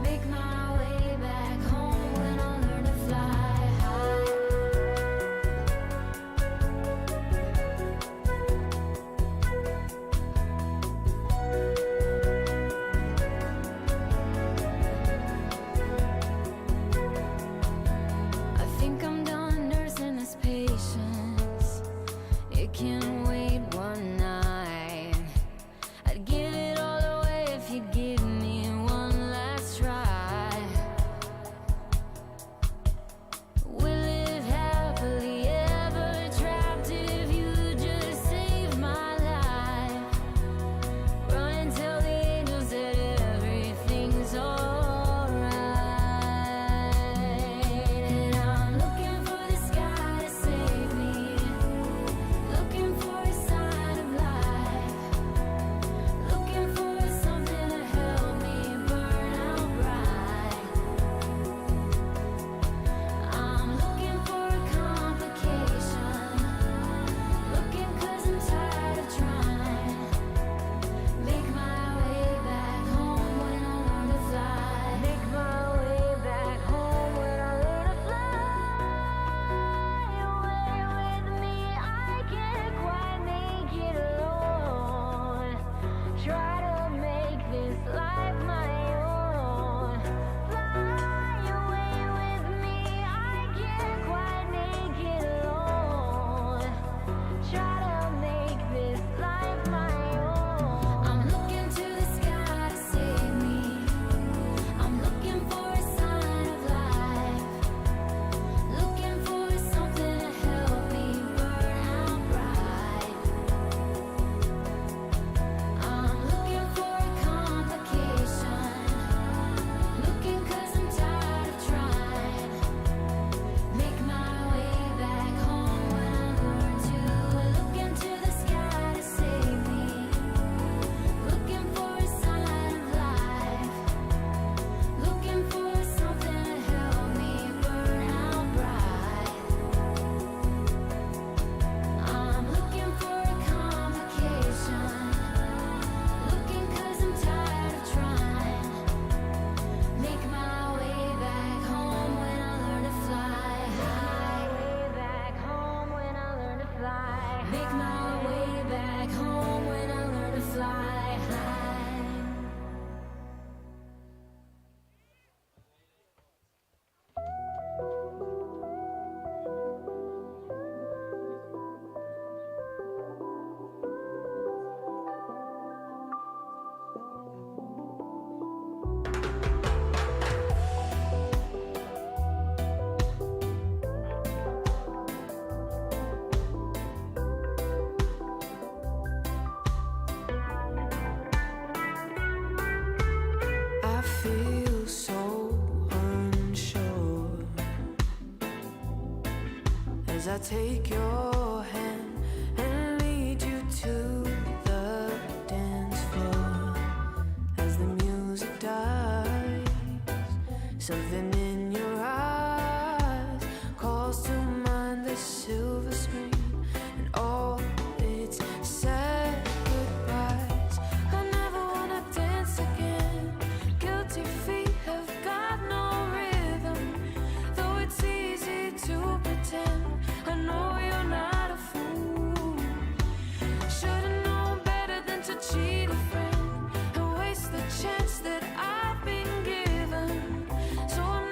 Make my way back home when I learn to fly high. I think I'm done nursing this patience. It can wait one night. I'd give it all away if you'd give me one last try. We'll live happily ever trapped if you just save my life. Run and tell the angels that everything's alright. And I'm looking for the sky to save me, looking for a sign of life, looking for something to help me burn out bright. I'm looking for a complication, looking 'cause I'm tired of trying. Make my way back home when I learn to fly. Make my way back home when I learn to fly. Away with me, I can't quite make it alone. Try to make this life my own. Fly away with me, I can't quite make it alone. Try to make this life my own. I'm looking to the sky to save me, I'm looking for a sign of life, looking for something to help me burn out bright. I'm looking for a complication, looking 'cause I'm tired of trying. Make my way back home when I learn to look into the sky to save me, looking for a sign of life, looking for something to help me burn out bright. I'm looking for a complication, looking 'cause I'm tired of trying. Make my way back home when I learn to fly high. Way back home when I learn to fly. Make my way back home when I learn to fly high. I feel so unsure as I take your hand and lead you to the dance floor. As the music dies, something in your eyes calls to mind the silver screen and all its sad goodbyes. I never wanna dance again. Guilty feet have got no rhythm, though it's easy to pretend. I know you're not a fool. Should've known better than to cheat a friend and waste the chance that I've been given. So I'm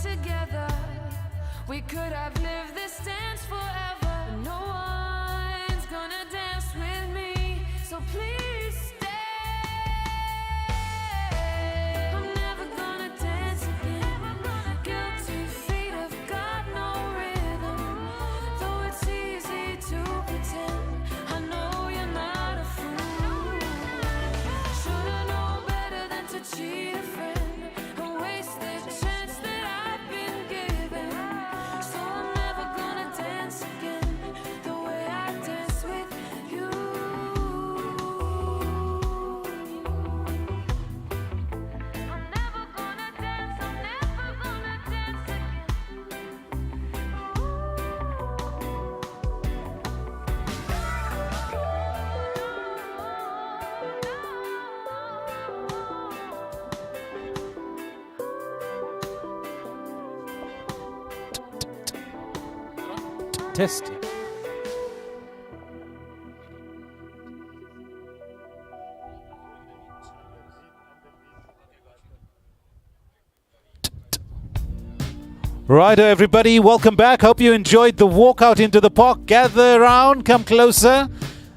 together. We could have lived this dance forever. But no one's gonna dance with me, so please stay. I'm never gonna dance again. Guilty feet have got no rhythm. Though it's easy to pretend, I know you're not a fool. Should've known better than to cheat a friend and waste the chance that I've been given. So I'm never gonna dance again the way I dance with you. I'm never gonna dance Test. Righto, everybody, welcome back. Hope you enjoyed the walk out into the park. Gather around, come closer.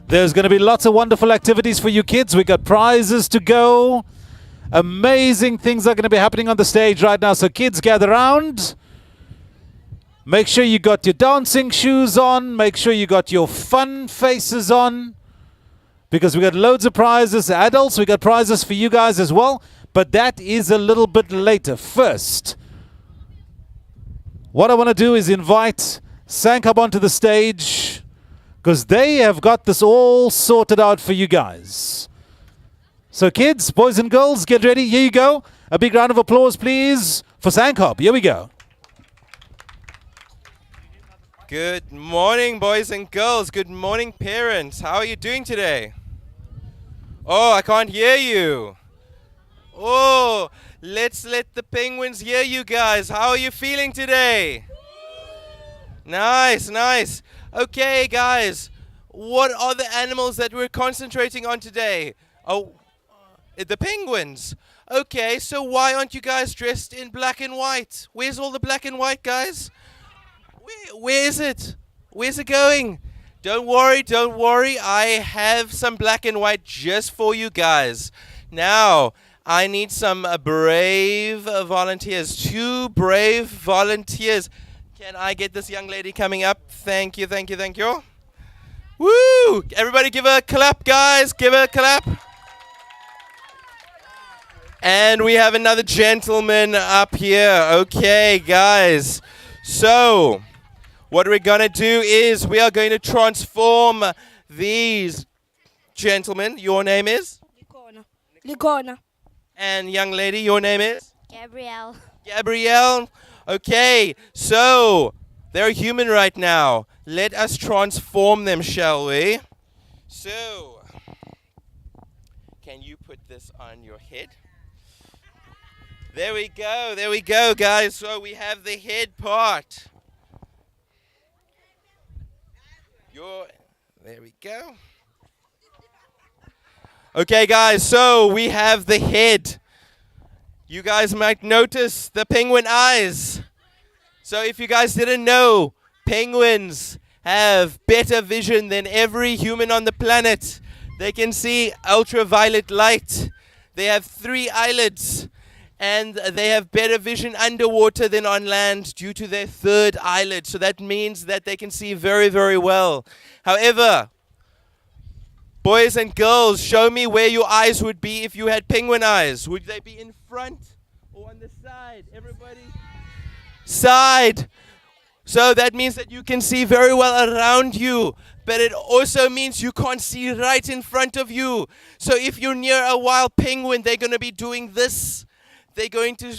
There's going to be lots of wonderful activities for you kids. We got prizes to go. Amazing things are going to be happening on the stage right now. So kids, gather around. Make sure you got your dancing shoes on. Make sure you got your fun faces on. Because we got loads of prizes. Adults, we got prizes for you guys as well. But that is a little bit later. First, what I want to do is invite Sankab onto the stage, because they have got this all sorted out for you guys. So kids, boys and girls, get ready. Here you go. A big round of applause, please, for Sankab. Here we go. Good morning, boys and girls. Good morning, parents. How are you doing today? Oh, I can't hear you. Oh, let's let the penguins hear you guys. How are you feeling today? Nice, nice. Okay, guys. What are the animals that we're concentrating on today? Oh, the penguins. Okay, so why aren't you guys dressed in black and white? Where's all the black and white, guys? Where is it? Where's it going? Don't worry. I have some black and white just for you guys. Now, I need some brave volunteers. 2 brave volunteers. Can I get this young lady coming up? Thank you. Woo! Everybody give her a clap, guys. Give her a clap. And we have another gentleman up here. Okay, guys. So, what we're going to do is we are going to transform these gentlemen. Your name is? Ligona. And young lady, your name is? Gabrielle. Gabrielle. Okay, so they're human right now. Let us transform them, shall we? So, can you put this on your head? There we go, guys. So we have the head part. There we go. Okay, guys, so we have the head. You guys might notice the penguin eyes. So if you guys didn't know, penguins have better vision than every human on the planet. They can see ultraviolet light. They have 3 eyelids. And they have better vision underwater than on land due to their 3rd eyelid. So that means that they can see very, very well. However, boys and girls, show me where your eyes would be if you had penguin eyes. Would they be in front or on the side? Everybody? Side. So that means that you can see very well around you. But it also means you can't see right in front of you. So if you're near a wild penguin, they're going to be doing this. They're going to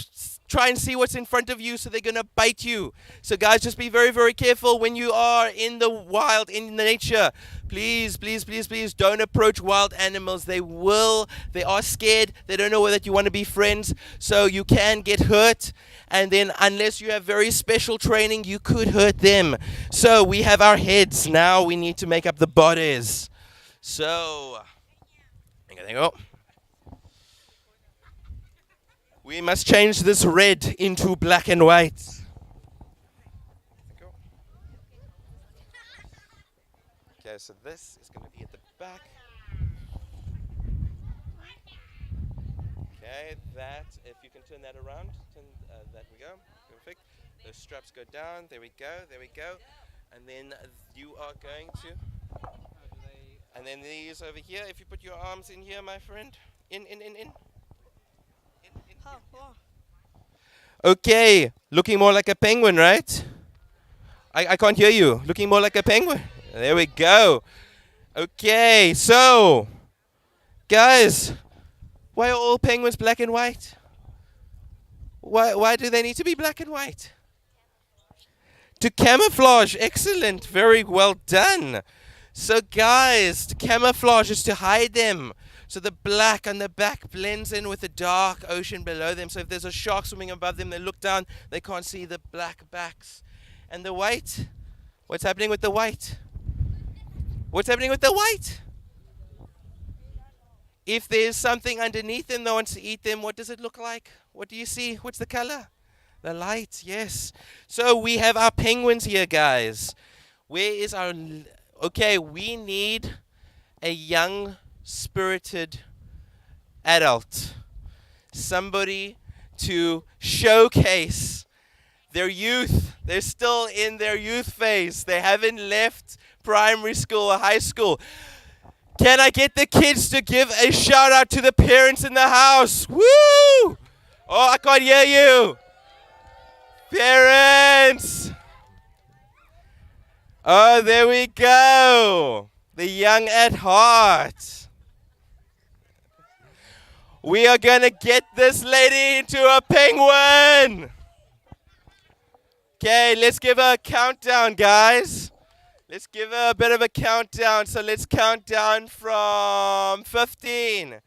try and see what's in front of you, so they're going to bite you. So guys, just be very, very careful when you are in the wild, in nature. Please, please, please, please don't approach wild animals. They are scared. They don't know that you want to be friends. So you can get hurt. And then unless you have very special training, you could hurt them. So we have our heads. Now we need to make up the bodies. So, there you go. We must change this red into black and white. Okay, so this is going to be at the back. Okay, that, if you can turn that around, that we go, perfect. Those straps go down, there we go, there we go. And then you are going to, and then these over here, if you put your arms in here, my friend, in. Okay, looking more like a penguin, right? I can't hear you. Looking more like a penguin. There we go. Okay, so, guys, why are all penguins black and white? Why do they need to be black and white? To camouflage. Excellent. Very well done. So, guys, to camouflage is to hide them. So the black on the back blends in with the dark ocean below them. So if there's a shark swimming above them, they look down, they can't see the black backs. And the white? What's happening with the white? What's happening with the white? If there's something underneath them that wants to eat them, what does it look like? What do you see? What's the color? The light, yes. So we have our penguins here, guys. Where is our... Okay, we need a young, spirited adult. Somebody to showcase their youth. They're still in their youth phase. They haven't left primary school or high school. Can I get the kids to give a shout out to the parents in the house? Woo! Oh, I can't hear you. Parents! Oh, there we go. The young at heart. We are going to get this lady into a penguin. Okay, let's give her a countdown, guys. Let's give her a bit of a countdown. So let's count down from 15.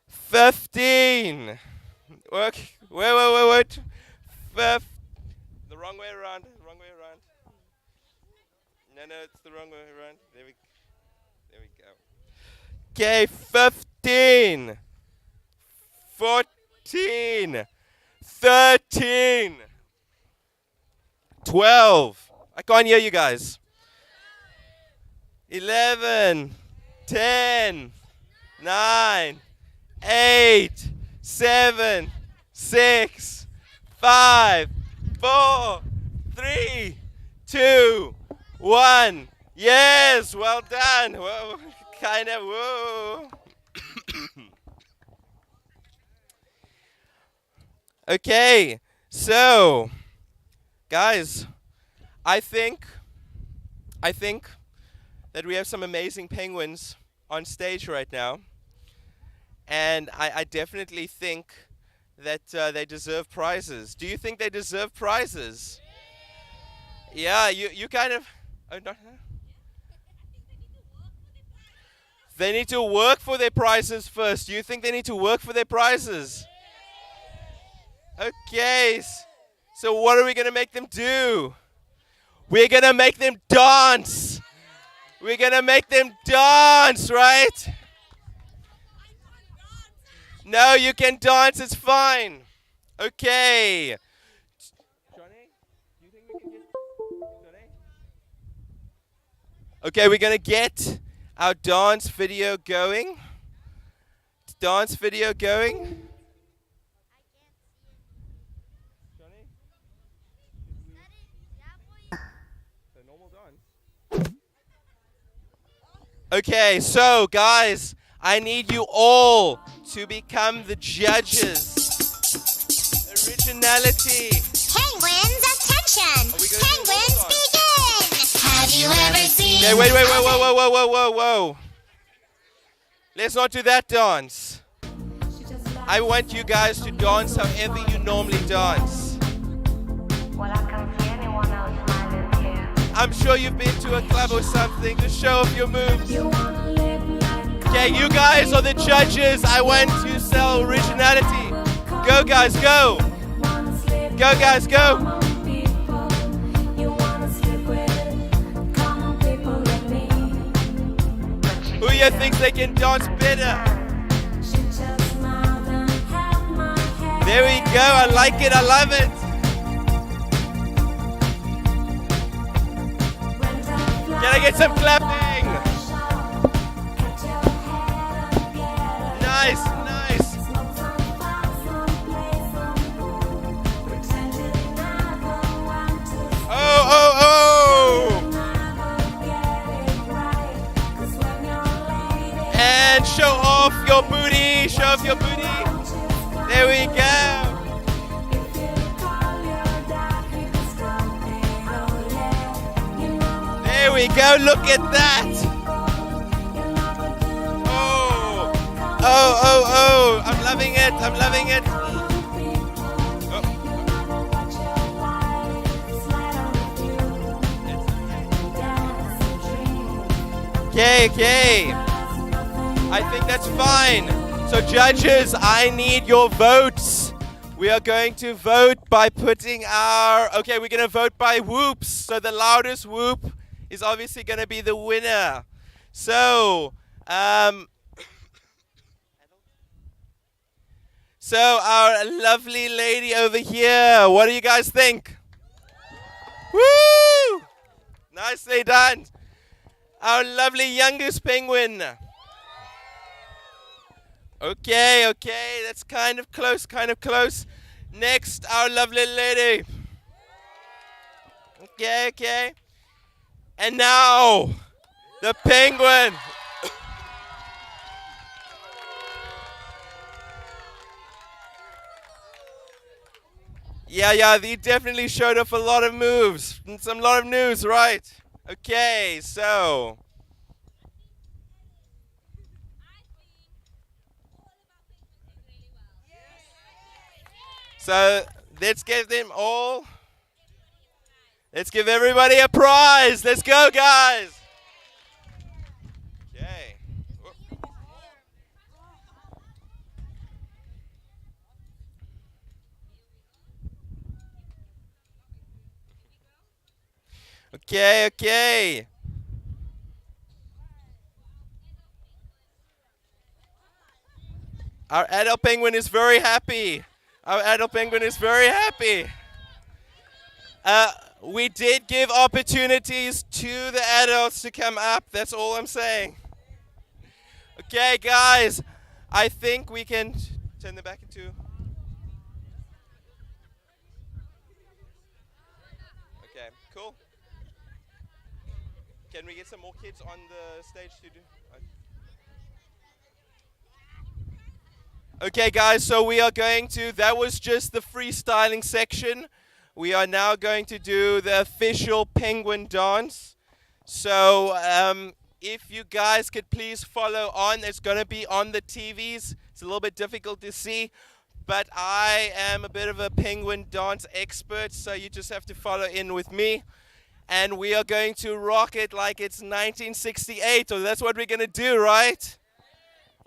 15. Okay. Wait. The wrong way around. No, it's the wrong way around. There we go. Okay, 15. 14. 13. 12. I can't hear you guys. 11. 10. 9. 8. 7. 6. 5. 4. 3. 2. 1. Yes, well done. Whoa, kind of, whoa. Okay, so, guys, I think that we have some amazing penguins on stage right now. And I definitely think that they deserve prizes. Do you think they deserve prizes? Yeah, you kind of... Oh, not, huh? They need to work for their prizes first. Do you think they need to work for their prizes? Okay. So what are we going to make them do? We're going to make them dance. We're going to make them dance, right? No, you can dance. It's fine. Okay. Okay, we're going to get our dance video going. Dance video going. Okay, so guys, I need you all to become the judges. Originality. Penguins, attention! Penguins, begin! Have you ever seen... Okay, wait, whoa. Let's not do that dance. I want you guys to dance however you normally dance. Well, I can't see anyone else smiling here. I'm sure you've been to a club or something to show off your moves. Okay, you guys are the judges. I want to sell originality. Go, guys, go. Go, guys, go. Who here thinks they can dance better? There we go. I like it. I love it. Can I get some clapping? Nice, nice. Oh, oh, oh. And show off your booty. Show off your booty. There we go. There we go. Look at that. Oh, oh, oh, oh. I'm loving it. I'm loving it. Oh. Okay, okay. I think that's fine. So judges, I need your votes. We are going to vote by putting our... Okay, we're going to vote by whoops. So the loudest whoop is obviously going to be the winner. So, so our lovely lady over here, what do you guys think? Woo! Nicely done. Our lovely youngest penguin. Okay, okay, that's kind of close, kind of close. Next, our lovely lady. Okay, okay. And now, the penguin. Yeah, he definitely showed off a lot of moves. Some lot of news, right? Okay, so. So let's give them all. Let's give everybody a prize. Let's go, guys. Okay. Okay, okay. Our adult penguin is very happy. Our adult penguin is very happy. We did give opportunities to the adults to come up. That's all I'm saying. Okay, guys. I think we can turn them back into... Okay, cool. Can we get some more kids on the stage to do... Okay, guys, so we are going to, that was just the freestyling section. We are now going to do the official penguin dance. So if you guys could please follow on, it's going to be on the TVs. It's a little bit difficult to see, but I am a bit of a penguin dance expert, so you just have to follow in with me. And we are going to rock it like it's 1968, or that's what we're going to do, right?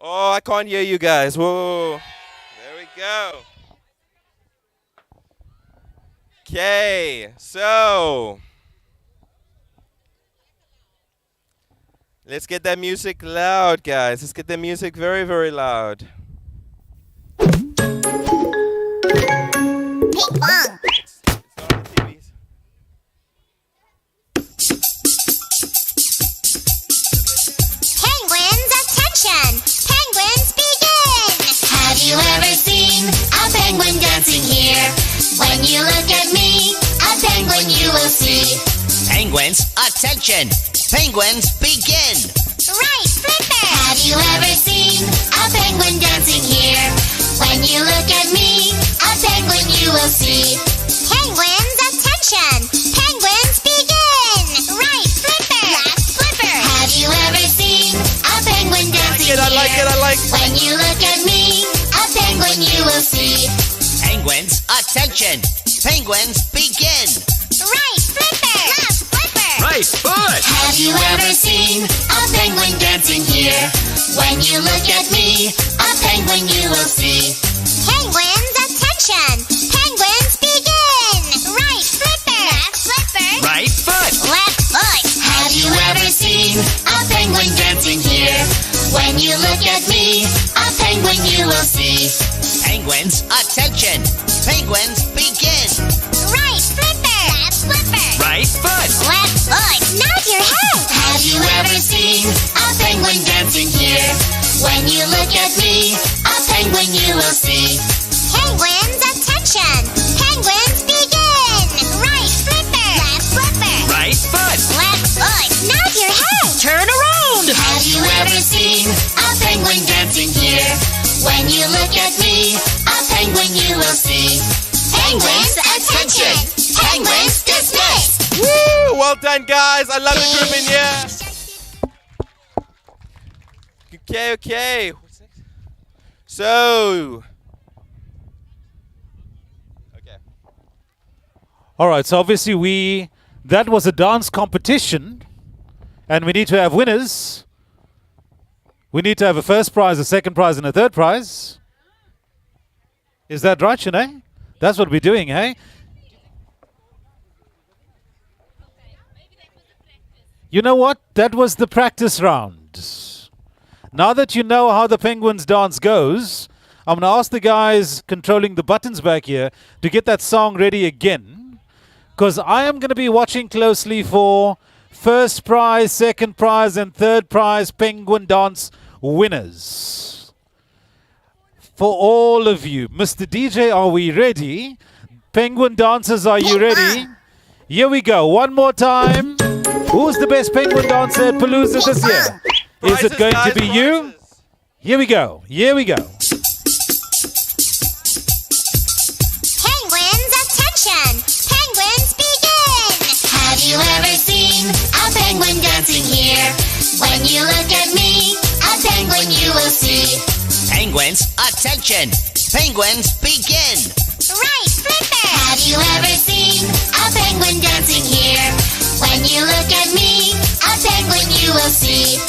Oh, I can't hear you guys. Whoa. There we go. Okay, so let's get that music loud, guys. Let's get the music very, very loud. Ping pong. It's not on the TVs. Penguins, attention! Penguins begin! Have you ever seen a penguin dancing here? When you look at me, a penguin you will see. Penguins, attention! Penguins, begin! Right, Flipper! Have you ever seen a penguin dancing here? When you look at me, a penguin you will see. Penguins, attention! Penguins, begin! Right, Flipper! Left, Flipper! Have you ever seen a penguin dancing I like it, I like it. When you look at me, a penguin you will see. Penguins, attention! Penguins, begin! Right, Flipper! Left, Flipper! Right foot! Have you ever seen a penguin dancing here? When you look at me, a penguin you will see. Penguins, attention! Penguins, begin! Right, Flipper! Left, Flipper! Right foot! Left foot! Have you ever seen a penguin dancing here? When you look at me, a penguin you will see. Penguins, attention. Penguins, begin. Right flipper. Left flipper. Right foot. Left foot. Nod your head. Have you ever seen a penguin dancing here? When you look at me, a penguin you will see. Penguins, attention. Penguins, begin. Right flipper. Left flipper. Right foot. Left foot. Nod your head. Turn around. Have you ever seen a penguin dancing here? When you look at me, a penguin you will see. Penguins, attention. Penguins, dismissed. Woo! Well done, guys. I love the group in here. Okay. What's next? So. Okay. All right, so obviously that was a dance competition, and we need to have winners. We need to have a first prize, a second prize, and a third prize. Is that right, Shanae? That's what we're doing, hey? You know what? That was the practice round. Now that you know how the Penguins dance goes, I'm going to ask the guys controlling the buttons back here to get that song ready again, because I am going to be watching closely for first prize, second prize, and third prize Penguin dance winners. For all of you, Mr. DJ, are we ready? Penguin dancers, are you ready? Here we go. One more time. Who's the best penguin dancer at Palooza this year? Is it going to be you? Here we go. Penguins, attention. Penguins, begin. Have you ever seen a penguin dancing here? When you look at me, a penguin you will see. Penguins, attention. Penguins, begin. Right flipper. Have you ever seen a penguin dancing here? When you look at me, a penguin you will see.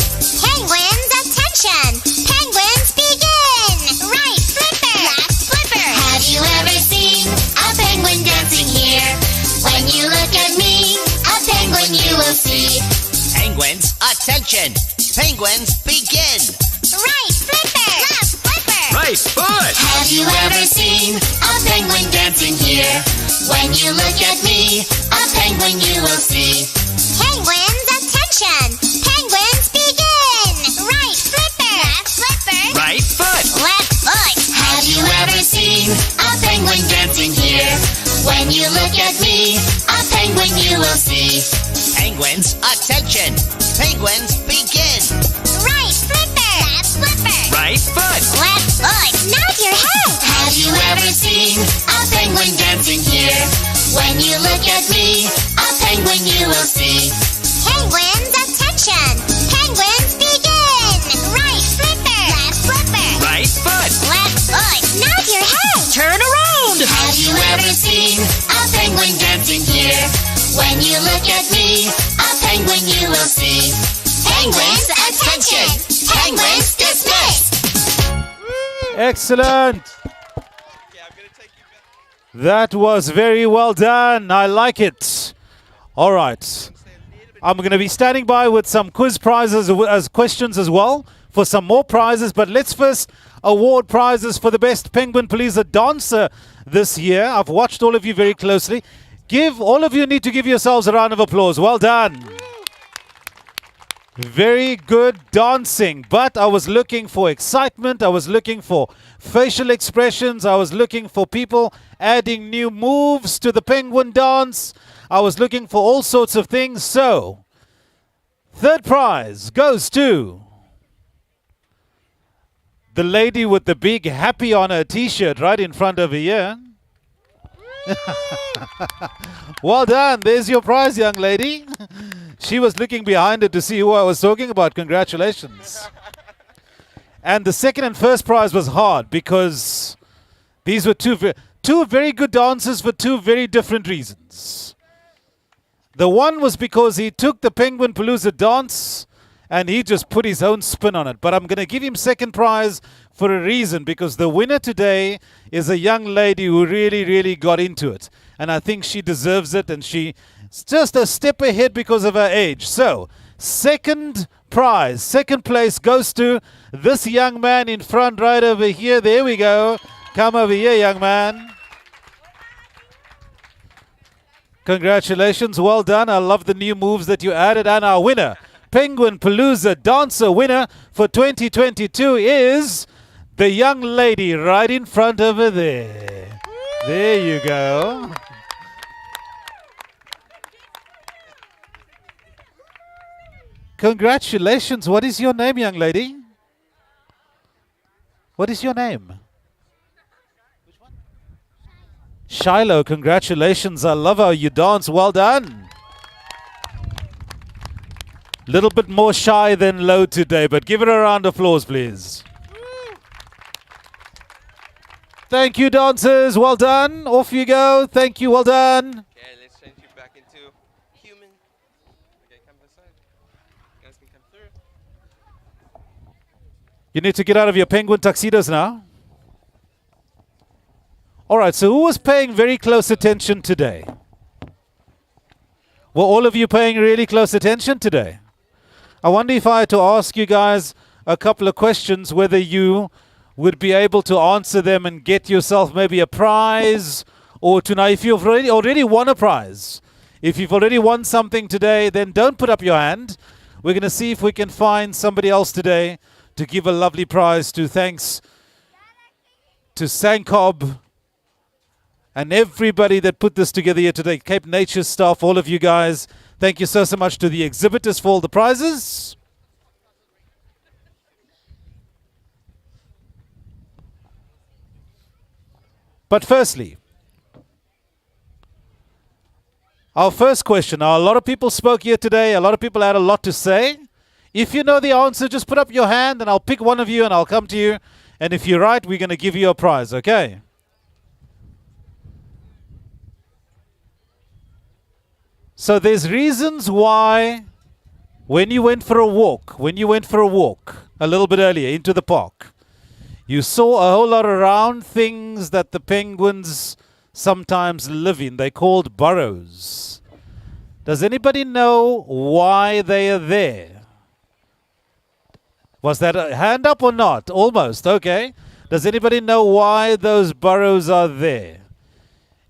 Penguins, attention. Penguins, begin. Right flipper. Left flipper. Have you ever seen a penguin dancing here? When you look at me, a penguin you will see. Penguins, attention. Penguins, begin. Right flipper. Left flipper. Right foot. Have you ever seen a penguin dancing here? When you look at me, a penguin you will see. Penguins, attention. Penguins, begin. Right flipper. Left flipper. Right foot. Left foot. Have you ever seen a penguin dancing here? When you look at me, a penguin you will see. Penguins, attention. Penguins, begin. Right flipper. Left flipper. Right foot. Left foot. Nod your head. Have you ever seen a penguin dancing here? When you look at me, a penguin you will see. Penguins, attention. Penguins, begin. Right flipper. Left flipper. Right foot. Left foot. Nod your head. Turn around. Have you ever seen a penguin dancing here? When you look at me, a penguin you will see. Penguins, attention. Penguins, dismissed. Excellent. That was very well done. I like it. All right. I'm going to be standing by with some quiz prizes as questions as well for some more prizes. But let's first award prizes for the best Penguin Palooza dancer this year. I've watched all of you very closely. All of you need to give yourselves a round of applause. Well done. Very good dancing, but I was looking for excitement. I was looking for facial expressions. I was looking for people adding new moves to the penguin dance. I was looking for all sorts of things. So, third prize goes to the lady with the big happy on her t-shirt right in front of her here. Well done. There's your prize, young lady. She was looking behind her to see who I was talking about. Congratulations. And the second and first prize was hard because these were two very good dancers for two very different reasons. The one was because he took the Penguin Palooza dance and he just put his own spin on it. But I'm going to give him second prize for a reason, because the winner today is a young lady who really, really got into it. And I think she deserves it, and she's just a step ahead because of her age. So, second prize, second place goes to this young man in front right over here. There we go. Come over here, young man. Congratulations, well done. I love the new moves that you added. And our winner, Penguin Palooza Dancer winner for 2022 is the young lady right in front over there. There you go. Congratulations. What is your name, young lady? What is your name? Shiloh, congratulations. I love how you dance. Well done. Little bit more shy than low today, but give it a round of applause, please. Thank you, dancers. Well done. Off you go. Thank you. Well done. Okay, let's change you back into human. Okay, come this side. You guys can come through. You need to get out of your penguin tuxedos now. All right, so who was paying very close attention today? Were all of you paying really close attention today? I wonder if I had to ask you guys a couple of questions, whether you would be able to answer them and get yourself maybe a prize, or to know if you've already won a prize. If you've already won something today, then don't put up your hand. We're going to see if we can find somebody else today to give a lovely prize to. Thanks to Sankob and everybody that put this together here today. Cape Nature staff, all of you guys. Thank you so much to the exhibitors for all the prizes. But firstly, our first question. Now, a lot of people spoke here today. A lot of people had a lot to say. If you know the answer, just put up your hand and I'll pick one of you and I'll come to you. And if you're right, we're going to give you a prize, okay? So there's reasons why when you went for a walk a little bit earlier into the park, you saw a whole lot of round things that the penguins sometimes live in. They're called burrows. Does anybody know why they are there? Was that a hand up or not? Almost, okay. Does anybody know why those burrows are there?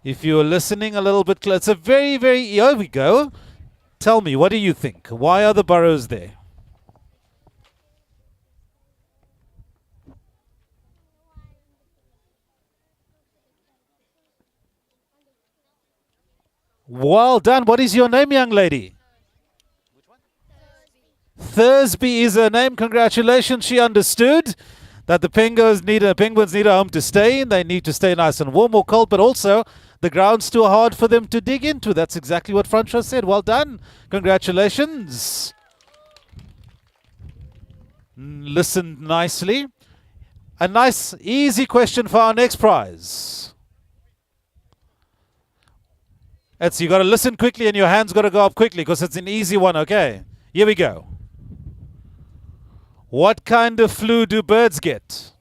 If you're listening a little bit close, it's a very, here we go. Tell me, what do you think? Why are the burrows there? Well done. What is your name, young lady? Thursby is her name. Congratulations. She understood that the penguins need a home to stay in. They need to stay nice and warm or cold, but also the ground's too hard for them to dig into. That's exactly what Francois said. Well done. Congratulations. Listen nicely. A nice, easy question for our next prize. You got to listen quickly and your hands got to go up quickly because it's an easy one, okay? Here we go. What kind of flu do birds get?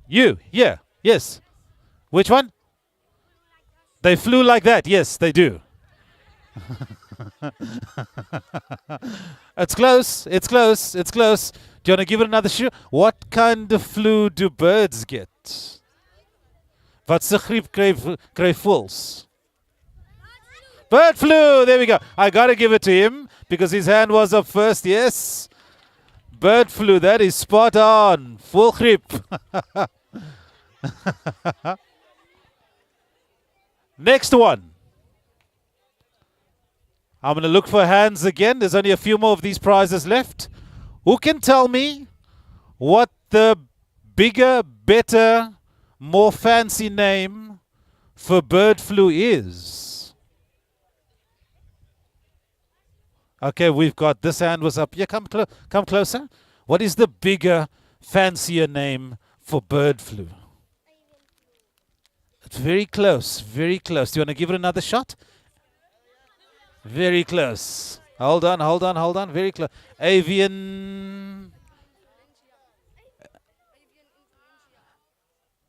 You, yeah, yes. Which one? They flew like that. Yes, they do. It's close. It's close. It's close. Do you want to give it another shoe? What kind of flu do birds get? Wat se griep kry voels? Bird flu. There we go. I got to give it to him because his hand was up first. Yes. Bird flu. That is spot on. Full grip. Next one. I'm going to look for hands again. There's only a few more of these prizes left. Who can tell me what the bigger, better, more fancy name for bird flu is? Okay, we've got this hand was up. Yeah, come closer. What is the bigger, fancier name for bird flu? It's very close, very close. Do you want to give it another shot? Very close. Hold on. Very close. Avian.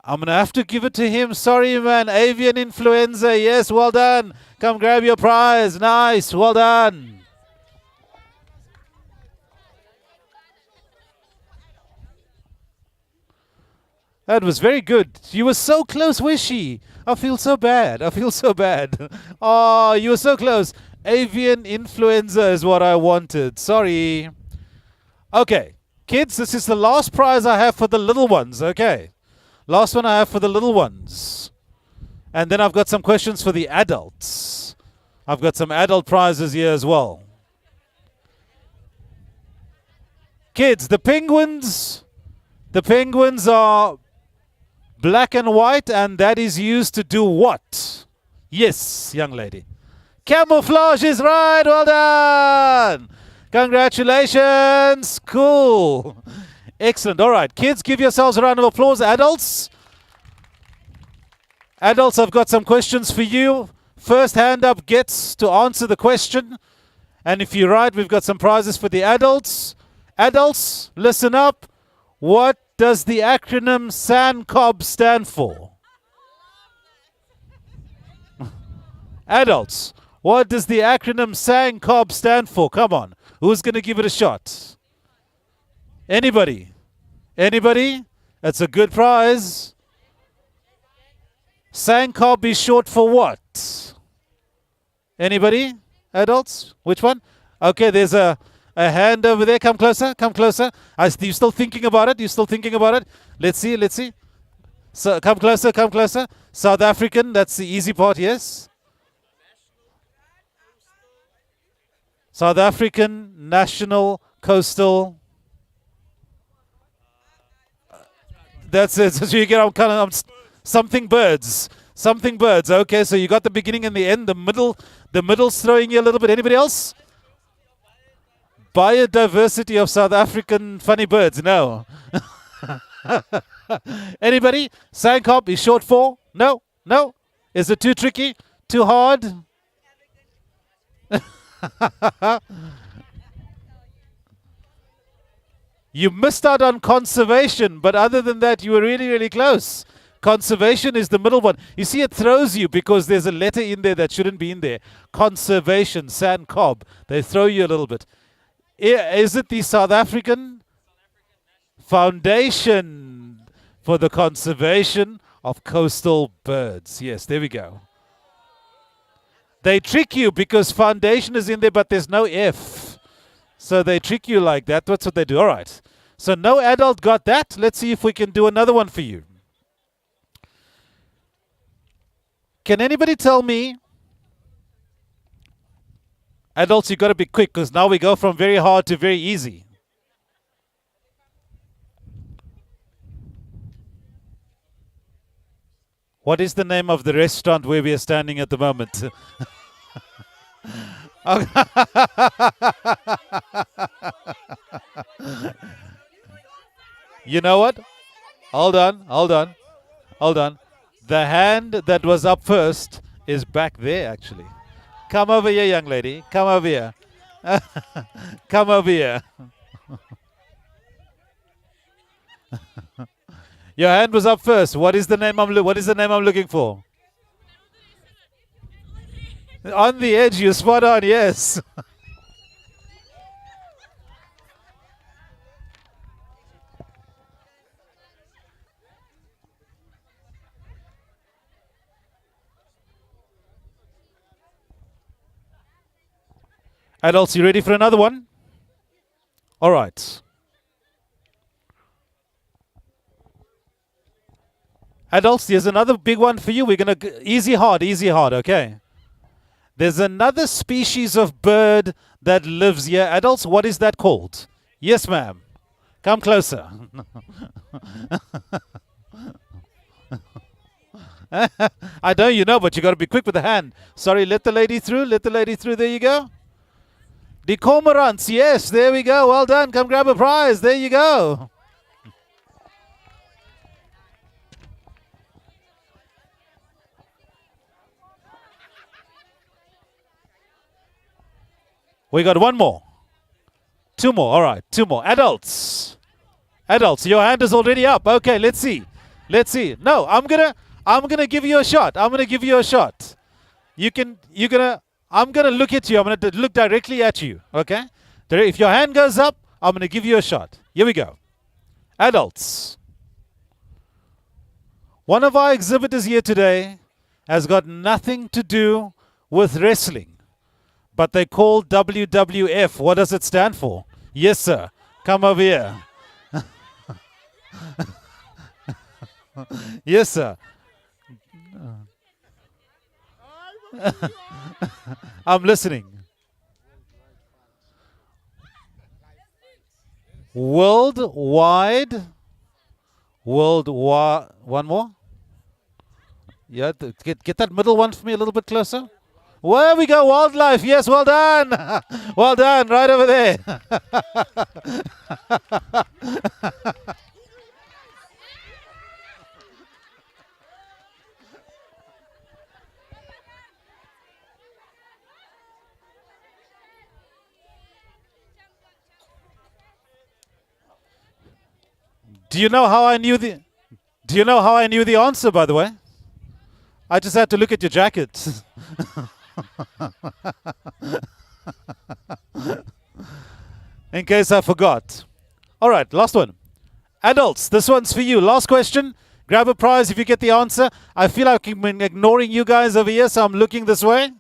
I'm going to have to give it to him. Sorry, man. Avian influenza. Yes, well done. Come grab your prize. Nice. Well done. That was very good. You were so close, was she? I feel so bad. I feel so bad. Oh, you were so close. Avian influenza is what I wanted. Sorry. Okay. Kids, this is the last prize I have for the little ones. Okay. Last one I have for the little ones. And then I've got some questions for the adults. I've got some adult prizes here as well. Kids, the penguins are black and white, and that is used to do what? Yes, young lady. Camouflage is right. Well done. Congratulations. Cool. Excellent. All right, kids, give yourselves a round of applause. Adults, I've got some questions for you. First hand up gets to answer the question. And if you're right, we've got some prizes for the adults. Adults, listen up. What does the acronym SANCOB stand for? Adults, what does the acronym SANCOB stand for? Come on. Who's going to give it a shot? Anybody? Anybody? That's a good prize. SANCOB is short for what? Anybody? Adults? Which one? Okay, there's a hand over there. Come closer. Come closer. You still thinking about it? You still thinking about it? Let's see. Let's see. So come closer. Come closer. South African. That's the easy part. Yes. South African National Coastal. That's it. So you get something birds. Something birds. Okay, so you got the beginning and the end. The middle's throwing you a little bit. Anybody else? Biodiversity of South African funny birds. No. Anybody? SANCOB is short for? No. No. Is it too tricky? Too hard? You missed out on conservation, but other than that, you were really, really close. Conservation is the middle one. You see, it throws you because there's a letter in there that shouldn't be in there. Conservation, SANCOB. They throw you a little bit. Is it the South African Foundation for the Conservation of Coastal Birds? Yes, there we go. They trick you because foundation is in there, but there's no F. So they trick you like that. That's what they do. All right. So no adult got that. Let's see if we can do another one for you. Can anybody tell me? Adults, you got to be quick because now we go from very hard to very easy. What is the name of the restaurant where we are standing at the moment? You know what? Hold on. The hand that was up first is back there, actually. Come over here, young lady. Come over here. Come over here. Your hand was up first. What is the name I'm looking for? On the edge, you spot on, yes. Adults, you ready for another one? All right. Adults, there's another big one for you. We're going to easy, hard, okay? There's another species of bird that lives here. Adults, what is that called? Yes, ma'am. Come closer. I know you know, but you got to be quick with the hand. Sorry, let the lady through. There you go. The cormorants, yes, there we go. Well done. Come grab a prize. There you go. We got one more. Two more. All right, two more. Adults, your hand is already up. Okay, let's see. No, I'm gonna give you a shot. I'm gonna look at you. I'm gonna look directly at you. Okay? If your hand goes up, I'm gonna give you a shot. Here we go. Adults, One of our exhibitors here today has got nothing to do with wrestling, but they call WWF. What does it stand for? Yes, sir. Come over here. Yes, sir. I'm listening. Worldwide. One more? Yeah, get that middle one for me a little bit closer. There we go, wildlife. Yes, well done. Well done, right over there. Do you know how I knew the answer, by the way? I just had to look at your jacket. In case I forgot. All right, last one. Adults, this one's for you. Last question. Grab a prize if you get the answer. I feel like I've been ignoring you guys over here, so I'm looking this way.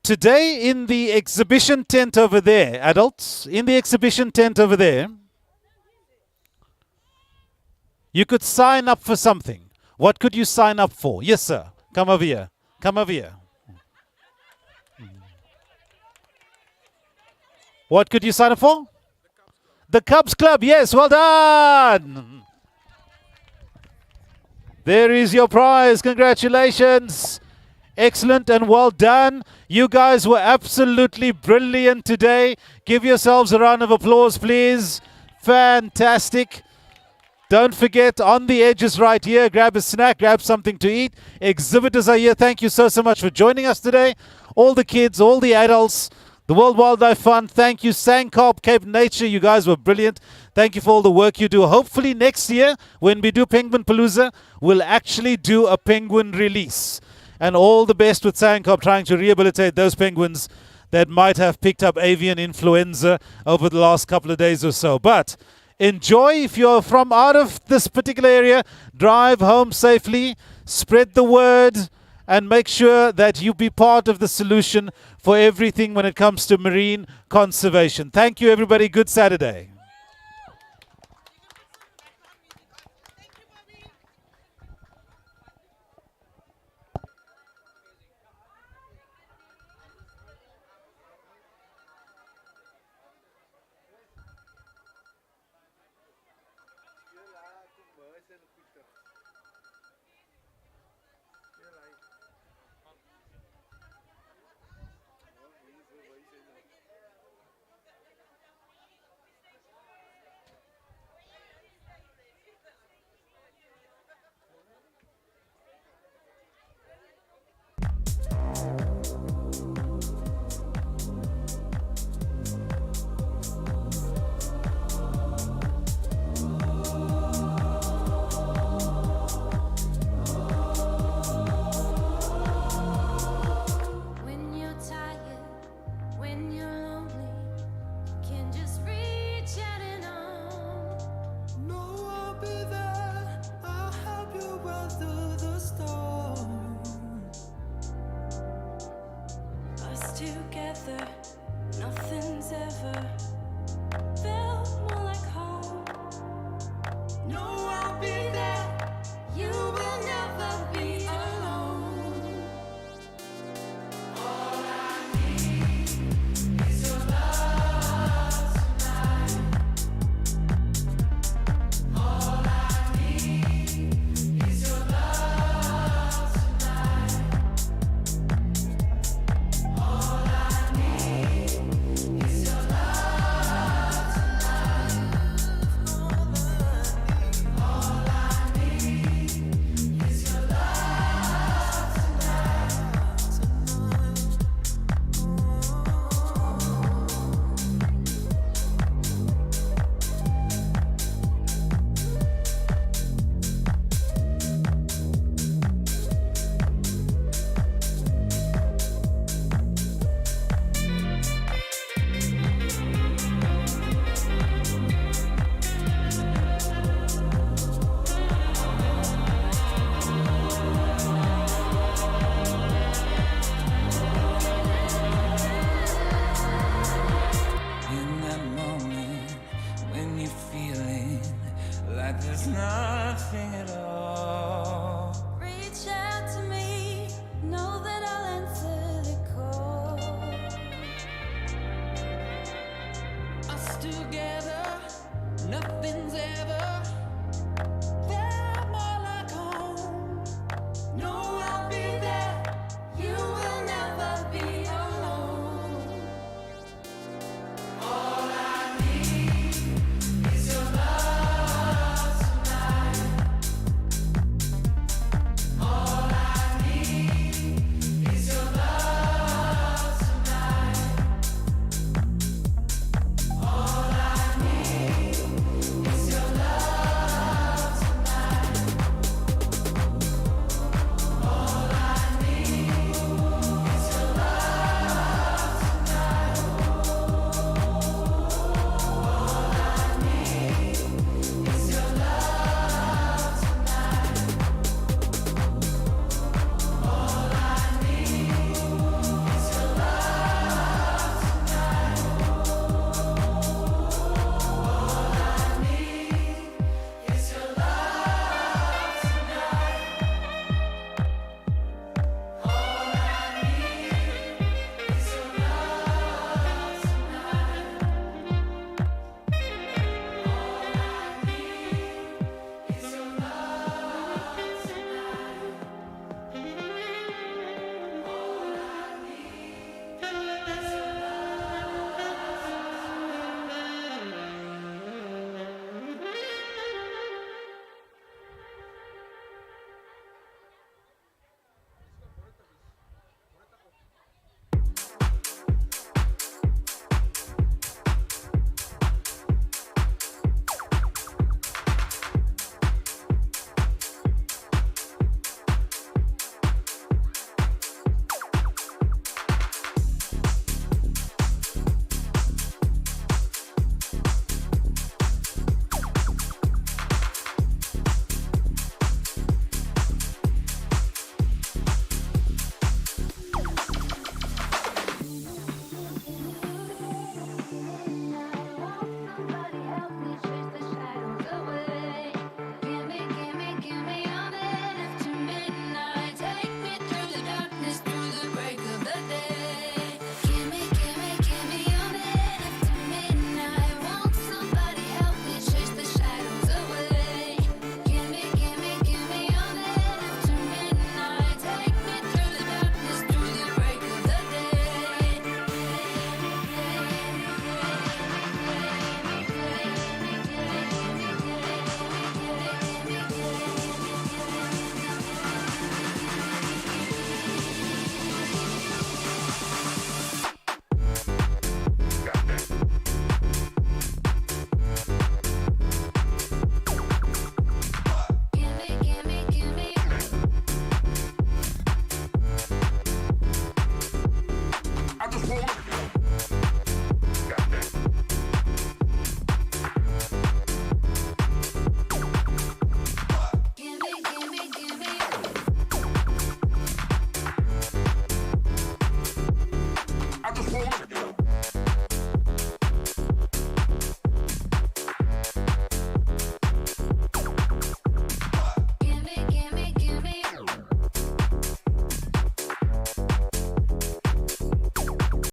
Today in the exhibition tent over there, adults, in the exhibition tent over there, you could sign up for something. What could you sign up for? Yes, sir. Come over here. Come over here. What could you sign up for? The Cubs Club. Yes, well done. There is your prize. Congratulations. Excellent and well done. You guys were absolutely brilliant today. Give yourselves a round of applause, please. Fantastic. Don't forget, on the edges right here, grab a snack, grab something to eat. Exhibitors are here. Thank you so much for joining us today. All the kids, all the adults, the World Wildlife Fund, thank you. Sandcarp, Cape Nature, you guys were brilliant. Thank you for all the work you do. Hopefully next year, when we do Penguin Palooza, we'll actually do a penguin release. And all the best with Sandcarp trying to rehabilitate those penguins that might have picked up avian influenza over the last couple of days or so. But enjoy. If you're from out of this particular area, drive home safely, spread the word, and make sure that you be part of the solution for everything when it comes to marine conservation. Thank you, everybody. Good Saturday. When you're tired, when you're lonely, you can just reach out and on. No, I'll be there. I'll help you weather the storm. Us together, nothing's ever felt more like home. No, I'll be there. You will never be alone. All I need is your love tonight. All I need is your love tonight. All I need is your love. there's nothing at all. Reach out to me, know that I'll answer the call. Us together, nothing's ever